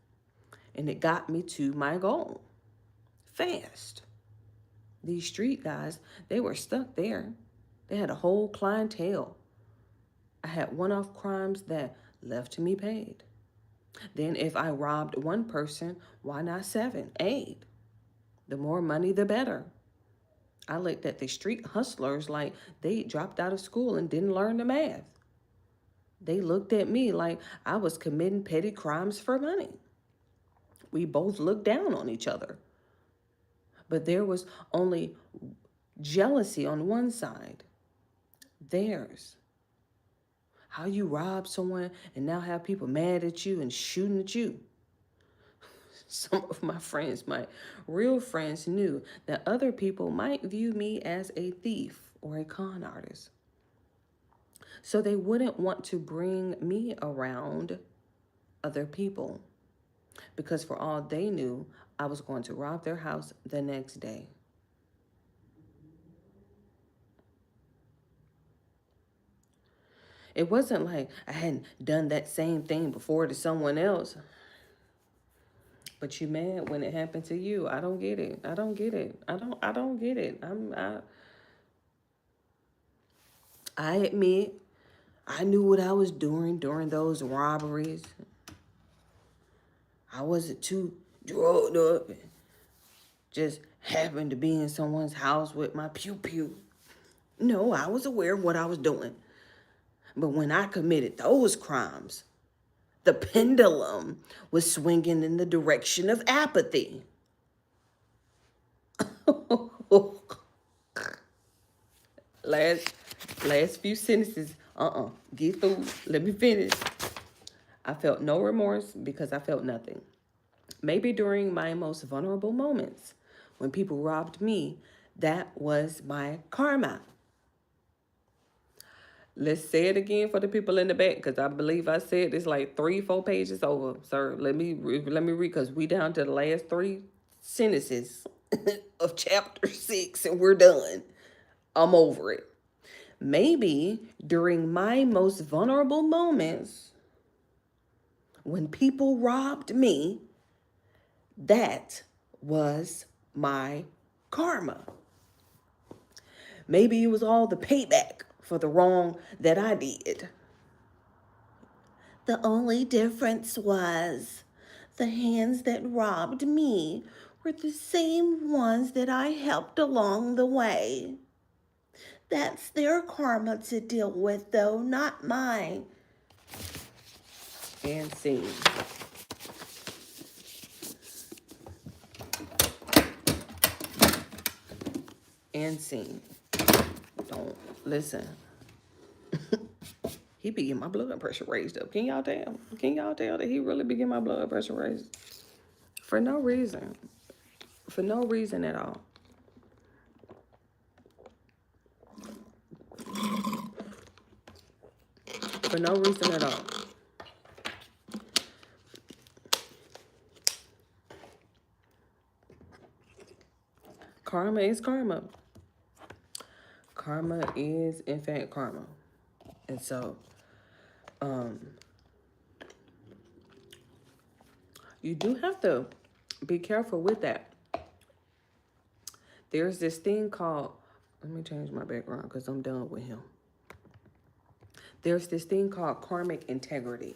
Speaker 1: And it got me to my goal fast. These street guys, they were stuck there. They had a whole clientele. I had one-off crimes that left me paid. Then if I robbed one person, why not 7, 8? The more money, the better. I looked at the street hustlers like they dropped out of school and didn't learn the math. They looked at me like I was committing petty crimes for money. We both looked down on each other. But there was only jealousy on one side. Theirs. How you rob someone and now have people mad at you and shooting at you. Some of my friends, my real friends, knew that other people might view me as a thief or a con artist. So they wouldn't want to bring me around other people because for all they knew, I was going to rob their house the next day. It wasn't like I hadn't done that same thing before to someone else. But you mad when it happened to you. I don't get it. I don't get it. I don't get it. I admit I knew what I was doing during those robberies. I wasn't too drugged up and just happened to be in someone's house with my pew pew. No, I was aware of what I was doing. But when I committed those crimes, the pendulum was swinging in the direction of apathy. last few sentences. Get through. Let me finish. I felt no remorse because I felt nothing. Maybe during my most vulnerable moments, when people robbed me, that was my karma. Let's say it again for the people in the back, because I believe I said this like 3-4 pages over, sir. Let me read, because we down to the last 3 sentences of chapter 6, and we're done. I'm over it. Maybe during my most vulnerable moments, when people robbed me, that was my karma. Maybe it was all the payback for the wrong that I did.
Speaker 2: The only difference was the hands that robbed me were the same ones that I helped along the way. That's their karma to deal with, though, not mine.
Speaker 1: And scene. And scene. Don't listen. He be getting my blood pressure raised up. Can y'all tell? Can y'all tell that he really be getting my blood pressure raised? For no reason. For no reason at all. For no reason at all. Karma is karma. Karma is, in fact, karma. And so, you do have to be careful with that. There's this thing called, let me change my background because I'm done with him. There's this thing called karmic integrity.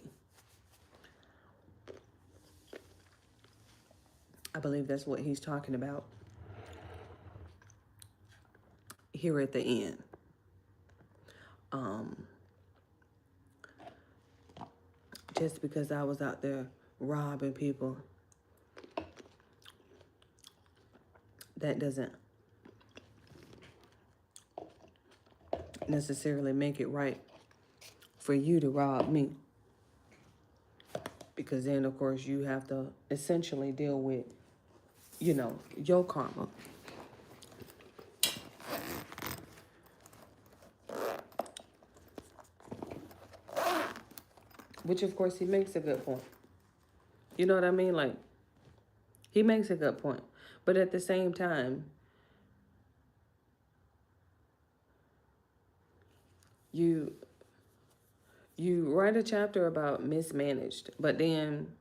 Speaker 1: I believe that's what he's talking about here at the end. Just because I was out there robbing people, that doesn't necessarily make it right for you to rob me. Because then, of course, you have to essentially deal with, you know, your karma. Which, of course, he makes a good point. You know what I mean? Like, he makes a good point. But at the same time, you write a chapter about mismanaged, but then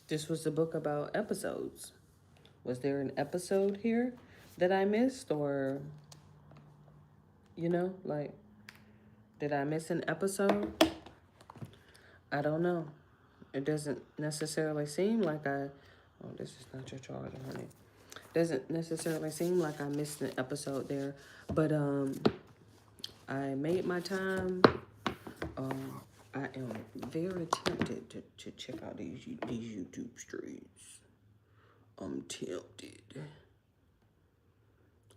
Speaker 1: this was a book about episodes. Was there an episode here that I missed, or, you know, like, did I miss an episode? I don't know. It doesn't necessarily seem like I, oh, this is not your charger, honey. Doesn't necessarily seem like I missed an episode there, but I made my time. I am very tempted to check out these YouTube streams. I'm tempted.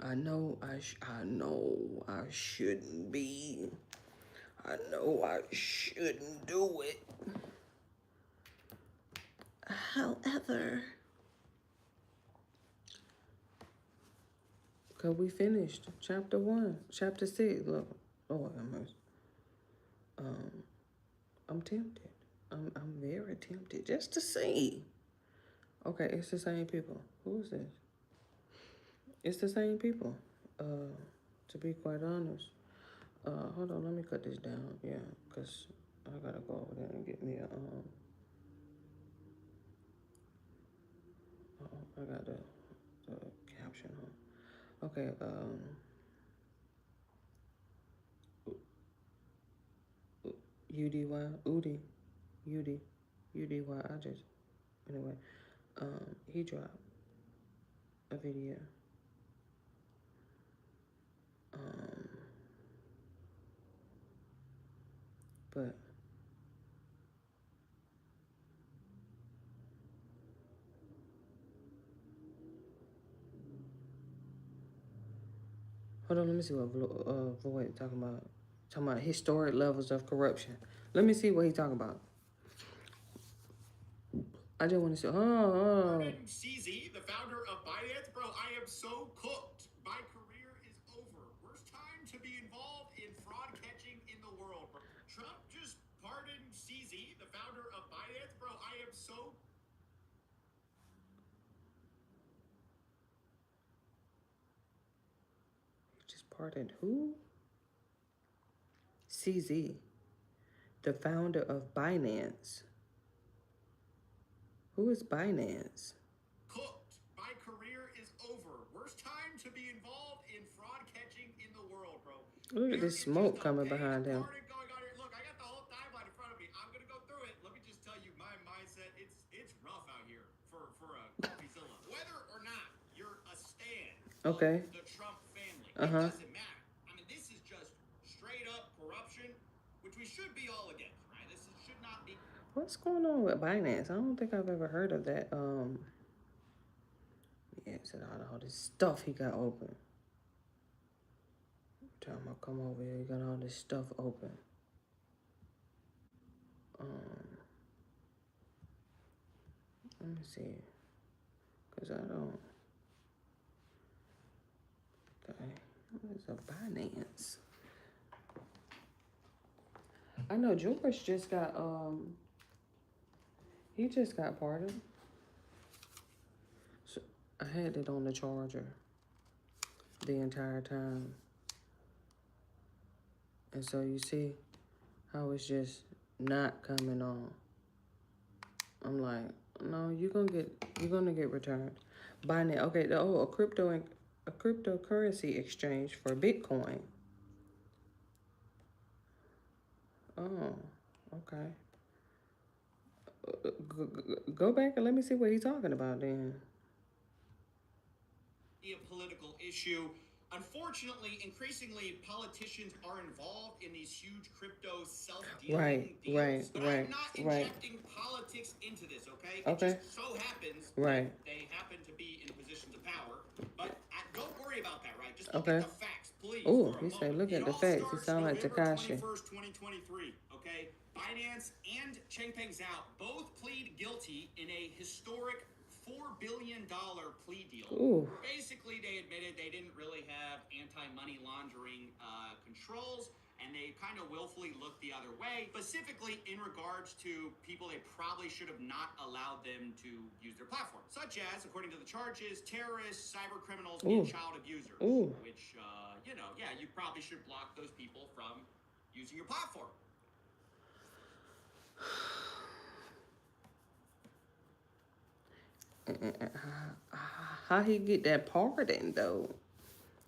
Speaker 1: I know I shouldn't be. I know I shouldn't do it.
Speaker 2: However,
Speaker 1: Cause we finished chapter 1, chapter 6. Look, Lord have mercy. I'm tempted. I'm very tempted just to see. Okay, it's the same people. Who is this? It's the same people. To be quite honest. Hold on, let me cut this down. Yeah, cause I gotta go over there and get me a I got the caption on. Okay, UDY, UDY. I just anyway. He dropped a video. But hold on, let me see what Void talking about. Talking about historic levels of corruption. Let me see what he talking about. I just want to see.
Speaker 3: CZ, the founder of Binance, bro, I am so cooked. My career is over. Worst time to be involved in fraud catching in the world, bro. Trump just pardoned CZ, the founder of Binance, bro. I am so.
Speaker 1: Just pardoned who? CZ, the founder of Binance. Who is Binance?
Speaker 3: Cooked. My career is over. Worst time to be involved
Speaker 1: Look at this smoke coming behind him.
Speaker 3: Pardon going on here. Look, I got the whole timeline in front of me. I'm gonna go through it. Let me just tell you my mindset. It's rough out here for a CoffeeZilla. Whether or not you're a stan
Speaker 1: Okay.
Speaker 3: of the Trump family, it
Speaker 1: Uh-huh.
Speaker 3: doesn't matter. I mean, this is just straight up corruption, which we should be all against, right? Should not be.
Speaker 1: What's going on with Binance? I don't think I've ever heard of that. Yeah, it's all this stuff he got open. Every time I come over here, he got all this stuff open. Let me see. Cause I don't. Okay, what is a Binance? I know George just got he just got pardoned. So I had it on the charger the entire time. And so you see how it's just not coming on. I'm like, no, you're gonna get returned. Binance, okay, a cryptocurrency exchange for Bitcoin. Oh, okay. Go back and let me see what he's talking about then.
Speaker 3: Be a political issue. Unfortunately, increasingly, politicians are involved in these huge crypto self-dealing deals. But I'm not injecting politics into this, okay? It just so happens that they happen to be in positions of power. But don't worry about that, right? Just look at the facts, please.
Speaker 1: Oh, he said, look at the facts. He sound like Tekashi.
Speaker 3: November 21st, 2023, okay? Binance and Changpeng Zhao both plead guilty in a historic $4 billion plea deal.
Speaker 1: Ooh.
Speaker 3: Basically, they admitted they didn't really have anti-money laundering controls, and they kind of willfully looked the other way, specifically in regards to people they probably should have not allowed them to use their platform, such as, according to the charges, terrorists, cyber criminals, and child abusers. Which, you probably should block those people from using your platform.
Speaker 1: How he get that pardon though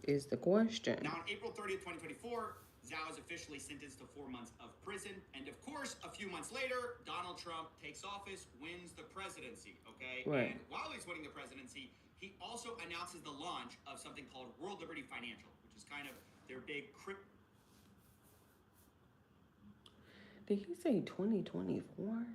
Speaker 1: is the question.
Speaker 3: Now, on April 30th, 2024, Zhao is officially sentenced to 4 months of prison. And of course, a few months later, Donald Trump takes office, wins the presidency, okay?
Speaker 1: Right.
Speaker 3: And while he's winning the presidency, he also announces the launch of something called World Liberty Financial, which is kind of their big crypto.
Speaker 1: Did he say 2024?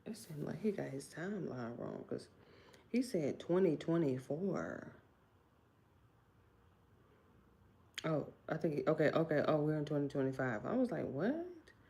Speaker 1: It seemed like he got his timeline wrong because he said 2024. Oh, I think, okay. Oh, we're in 2025. I was like, what?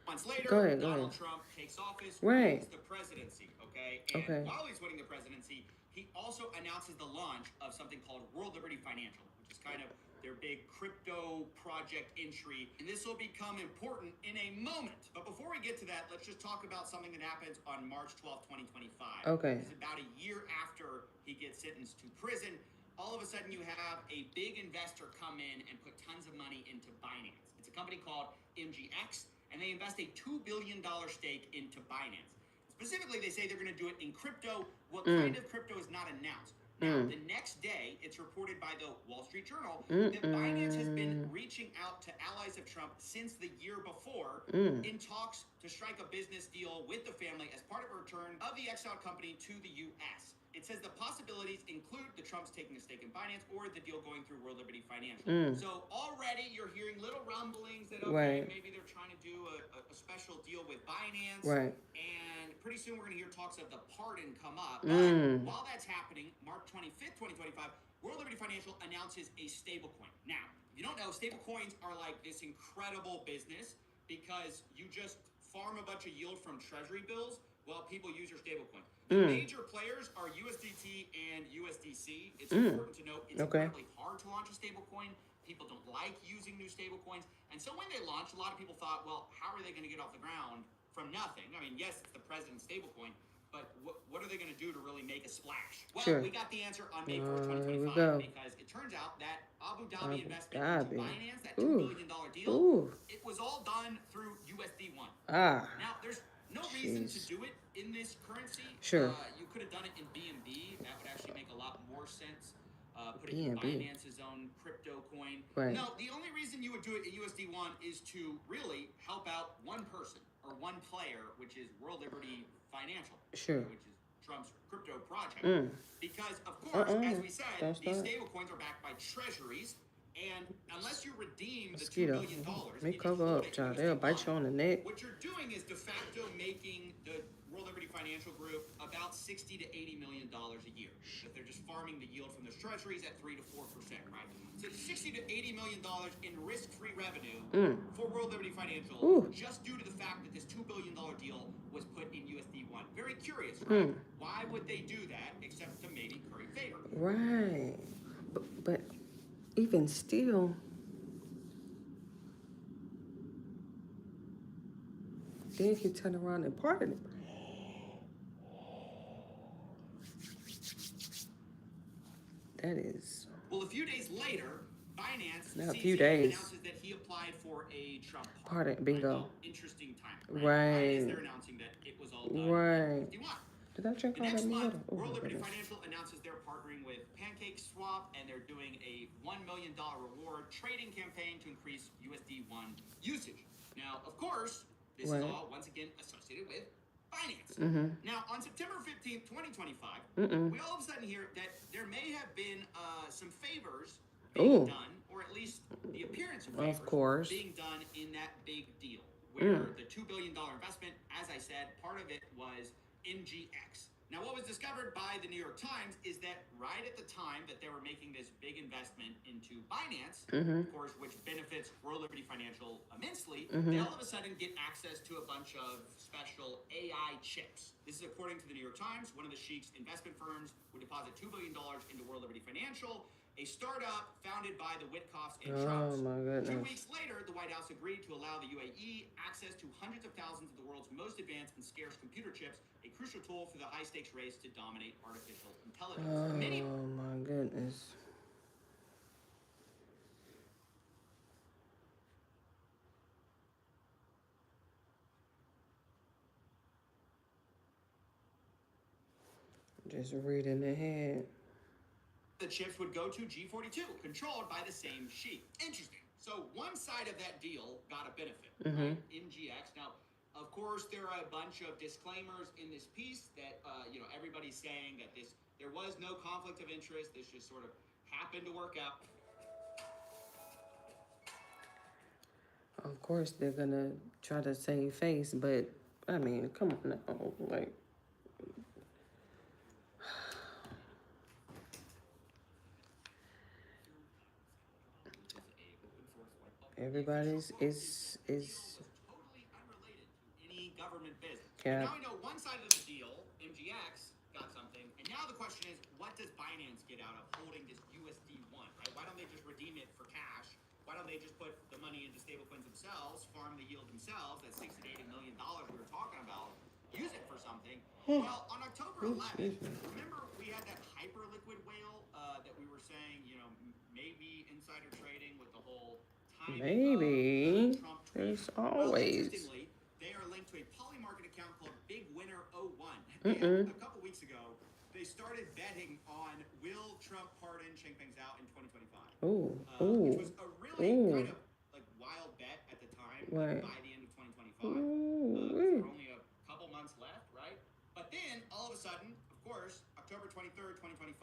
Speaker 3: Months later,
Speaker 1: Go ahead.
Speaker 3: Donald Trump takes office, wins the presidency, okay? And while he's winning the presidency, he also announces the launch of something called World Liberty Financial, which is kind of their big crypto project entry. And this will become important in a moment. But before we get to that, let's just talk about something that happens on March 12th, 2025.
Speaker 1: Okay.
Speaker 3: This is about a year after he gets sentenced to prison. All of a sudden, you have a big investor come in and put tons of money into Binance. It's a company called MGX, and they invest a $2 billion stake into Binance. Specifically, they say they're going to do it in crypto. What kind of crypto is not announced? Now, the next day, it's reported by the Wall Street Journal that Binance has been reaching out to allies of Trump since the year before in talks to strike a business deal with the family as part of a return of the exiled company to the U.S. It says the possibilities include the Trumps taking a stake in Binance or the deal going through World Liberty Financial. So already you're hearing little rumblings that, okay, maybe they're trying to do a special deal with Binance.
Speaker 1: Right.
Speaker 3: And pretty soon we're going to hear talks of the pardon come up. But while that's happening, March 25th, 2025, World Liberty Financial announces a stablecoin. Now, if you don't know, stablecoins are like this incredible business because you just farm a bunch of yield from treasury bills while people use your stablecoin. The major players are USDT and USDC. It's important to note it's incredibly hard to launch a stablecoin. People don't like using new stablecoins. And so when they launched, a lot of people thought, well, how are they going to get off the ground from nothing? I mean, yes, it's the president's stablecoin, but what are they going to do to really make a splash? Well, we got the answer on May 4th, 2025, because it turns out that Abu Dhabi investment into Binance, that $2 billion deal, it was all done through USD1. Now, there's no reason to do it in this currency. You could have done it in BNB. That would actually make a lot more sense putting in
Speaker 1: BNB.
Speaker 3: Binance's own crypto coin.
Speaker 1: Right.
Speaker 3: No, the only reason you would do it in USD1 is to really help out one person or one player, which is World Liberty Financial,
Speaker 1: Sure.
Speaker 3: which is Trump's crypto project. Because, of course, as we said,
Speaker 1: Don't
Speaker 3: these
Speaker 1: start.
Speaker 3: stable coins are backed by treasuries, and unless you redeem the $2
Speaker 1: Mosquito.
Speaker 3: billion,
Speaker 1: They
Speaker 3: you just
Speaker 1: cover
Speaker 3: hold
Speaker 1: up,
Speaker 3: it in
Speaker 1: child. They'll bite
Speaker 3: USD1.
Speaker 1: you on the neck.
Speaker 3: What you're doing is de facto making the World Liberty Financial Group about $60 to $80 million a year. That they're just farming the yield from those treasuries at 3 to 4%, right? So $60 to $80 million in risk-free revenue for World Liberty Financial, just due to the fact that this $2 billion deal was put in USD1. Very curious, right? Why would they do that except to maybe curry favor?
Speaker 1: Right. But even still, then he turned around and pardoned him. That is.
Speaker 3: Well, a few days later, Binance
Speaker 1: Not a few days.
Speaker 3: announces that he applied for a Trump
Speaker 1: Pardon, bingo.
Speaker 3: Right? Well, interesting timing.
Speaker 1: Right.
Speaker 3: Why is they're announcing that it was all done
Speaker 1: Right.
Speaker 3: in USD1?
Speaker 1: Did I drink
Speaker 3: The
Speaker 1: all
Speaker 3: next
Speaker 1: that
Speaker 3: month,
Speaker 1: water? Oh,
Speaker 3: World
Speaker 1: my
Speaker 3: Liberty
Speaker 1: goodness.
Speaker 3: Financial announces they're partnering with PancakeSwap, and they're doing a $1 million reward trading campaign to increase USD1 usage. Now, of course, this
Speaker 1: Right.
Speaker 3: is all once again associated with Binance. Now, on September 15th, 2025, we all of a sudden hear that there may have been some favors being done, or at least the appearance of favors
Speaker 1: course.
Speaker 3: being done in that big deal, where the $2 billion investment, as I said, part of it was MGX. Now, what was discovered by the New York Times is that right at the time that they were making this big investment into Binance, of course, which benefits World Liberty Financial immensely, they all of a sudden get access to a bunch of special AI chips. This is according to the New York Times. One of the Sheik's investment firms would deposit $2 billion into World Liberty Financial, a startup founded by the Witkoffs and Trumps.
Speaker 1: my
Speaker 3: 2
Speaker 1: goodness.
Speaker 3: weeks later, the White House agreed to allow the UAE access to hundreds of thousands of the world's most advanced and scarce computer chips, a crucial tool for the high-stakes race to dominate artificial intelligence. Many
Speaker 1: Oh my goodness. Just reading ahead.
Speaker 3: the chips would go to G42, controlled by the same sheik. Interesting. So one side of that deal got a benefit, right? MGX. Now, of course, there are a bunch of disclaimers in this piece that, everybody's saying that there was no conflict of interest. This just sort of happened to work out.
Speaker 1: Of course, they're gonna try to save face, but I mean, come on now, like. Everybody's is
Speaker 3: Totally unrelated to any government business.
Speaker 1: Yeah.
Speaker 3: Now we know one side of the deal, MGX, got something, and now the question is, what does Binance get out of holding this USD1, right? Why don't they just redeem it for cash? Why don't they just put the money into stablecoins themselves, farm the yield themselves, that $60 to $80 million we were talking about, use it for something? Well, on October 11th, remember we had that hyper-liquid whale that we were saying, maybe insider trading with the whole timing
Speaker 1: maybe.
Speaker 3: of Trump tweet.
Speaker 1: There's
Speaker 3: Well,
Speaker 1: always.
Speaker 3: interestingly, they are linked to a Polymarket account called Big Winner 01. And a couple weeks ago, they started betting on will Trump pardon Changpeng Zhao in 2025. Which was a really kind of like wild bet at the time,
Speaker 1: Right.
Speaker 3: by the end of 2025. There were only a couple months left, right? But then, all of a sudden, of course, October 23rd, 2025,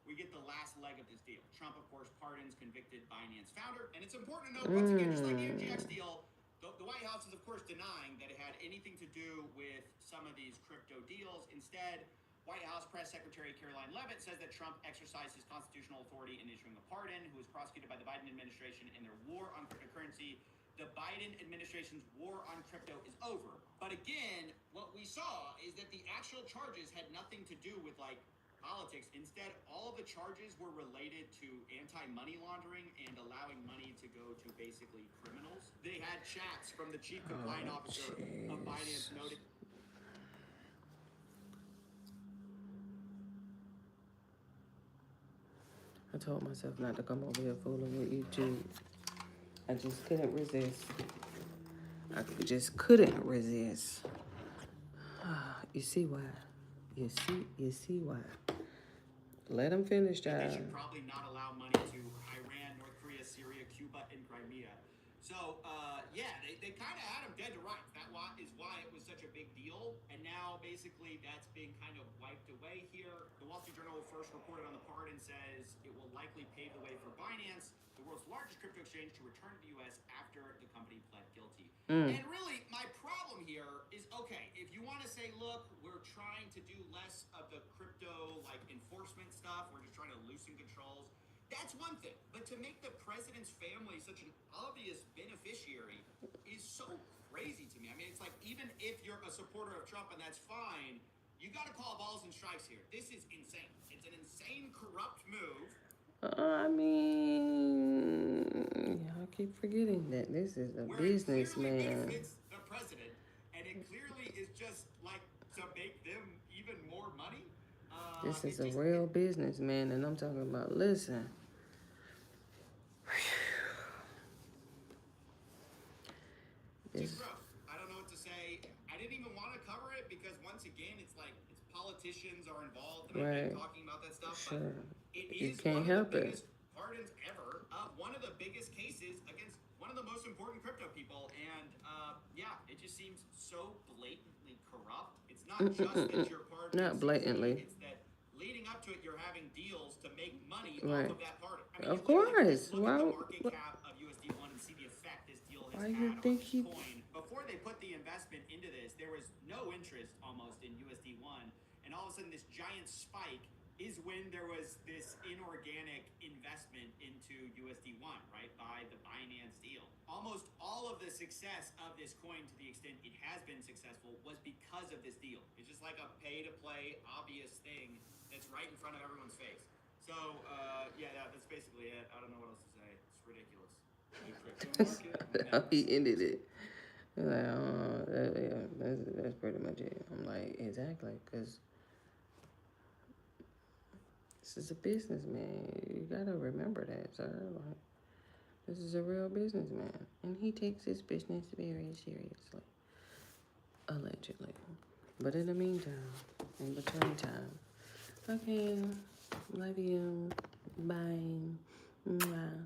Speaker 3: we get the last leg of this deal. Trump, of course, pardons convicted Binance founder. And it's important to note, once again, just like the MGX deal, the White House is, of course, denying that it had anything to do with some of these crypto deals. Instead, White House Press Secretary Caroline Leavitt says that Trump exercised his constitutional authority in issuing a pardon, who was prosecuted by the Biden administration in their war on cryptocurrency. The Biden administration's war on crypto is over. But again, what we saw is that the actual charges had nothing to do with, politics. Instead, all of the charges were related to anti-money laundering and allowing money to go to basically criminals. They had chats from the chief compliance officer of Binance noting.
Speaker 1: I told myself not to come over here fooling with YouTube. I just couldn't resist. I just couldn't resist. You see why? You see why? Let him finish,
Speaker 3: They
Speaker 1: child.
Speaker 3: should probably not allow money to Iran, North Korea, Syria, Cuba, and Crimea. So, yeah, they kind of had him dead to rights. That is why it was such a big deal. And now, basically, that's being kind of wiped away here. The Wall Street Journal first reported on the pardon, says it will likely pave the way for Binance, the world's largest crypto exchange, to return to the U.S. after the company pled guilty. And really, my problem here is, okay, if you want to say, look, we're trying to do less of the crypto, like, enforcement stuff, we're just trying to loosen controls, that's one thing. But to make the president's family such an obvious beneficiary is so crazy to me. I mean, it's like, even if you're a supporter of Trump, and that's fine, you got to call balls and strikes here. This is insane. It's an insane, corrupt move.
Speaker 1: I mean, y'all keep forgetting that this is a
Speaker 3: Where it clearly
Speaker 1: businessman.
Speaker 3: benefits the president, and it clearly is just like to make them even more money.
Speaker 1: This is a real businessman, and I'm talking about, listen.
Speaker 3: It's gross. I don't know what to say. I didn't even want to cover it because, once again, it's like it's politicians are involved, and I hate talking about that stuff.
Speaker 1: Sure.
Speaker 3: But it
Speaker 1: You
Speaker 3: is
Speaker 1: can't
Speaker 3: one
Speaker 1: help
Speaker 3: of the
Speaker 1: it.
Speaker 3: biggest pardons ever. One of the biggest cases against one of the most important crypto people, and yeah, it just seems so blatantly corrupt. It's not just that you're pardoned.
Speaker 1: Not blatantly.
Speaker 3: It's that leading up to it, you're having deals to make money
Speaker 1: Right.
Speaker 3: off of that pardon. I mean,
Speaker 1: Of
Speaker 3: you literally
Speaker 1: course.
Speaker 3: just look at the
Speaker 1: Why-
Speaker 3: market cap of USD1 and see the effect this deal has
Speaker 1: Why
Speaker 3: had
Speaker 1: you
Speaker 3: on
Speaker 1: think
Speaker 3: this
Speaker 1: he-
Speaker 3: coin. Before they put the investment into this, there was no interest almost in USD1, and all of a sudden this giant spike is when there was this inorganic investment into USD1, right, by the Binance deal. Almost all of the success of this coin, to the extent it has been successful, was because of this deal. It's just like a pay-to-play obvious thing that's right in front of everyone's face. So, yeah, that's basically it. I don't know what else to say. It's ridiculous. The crypto market.
Speaker 1: He ended it. Like, yeah, that's pretty much it. I'm like, exactly, because this is a businessman. You gotta remember that, sir. Like, this is a real businessman, and he takes his business very seriously, allegedly. But in the meantime, in between time, okay, love you, bye, mwah.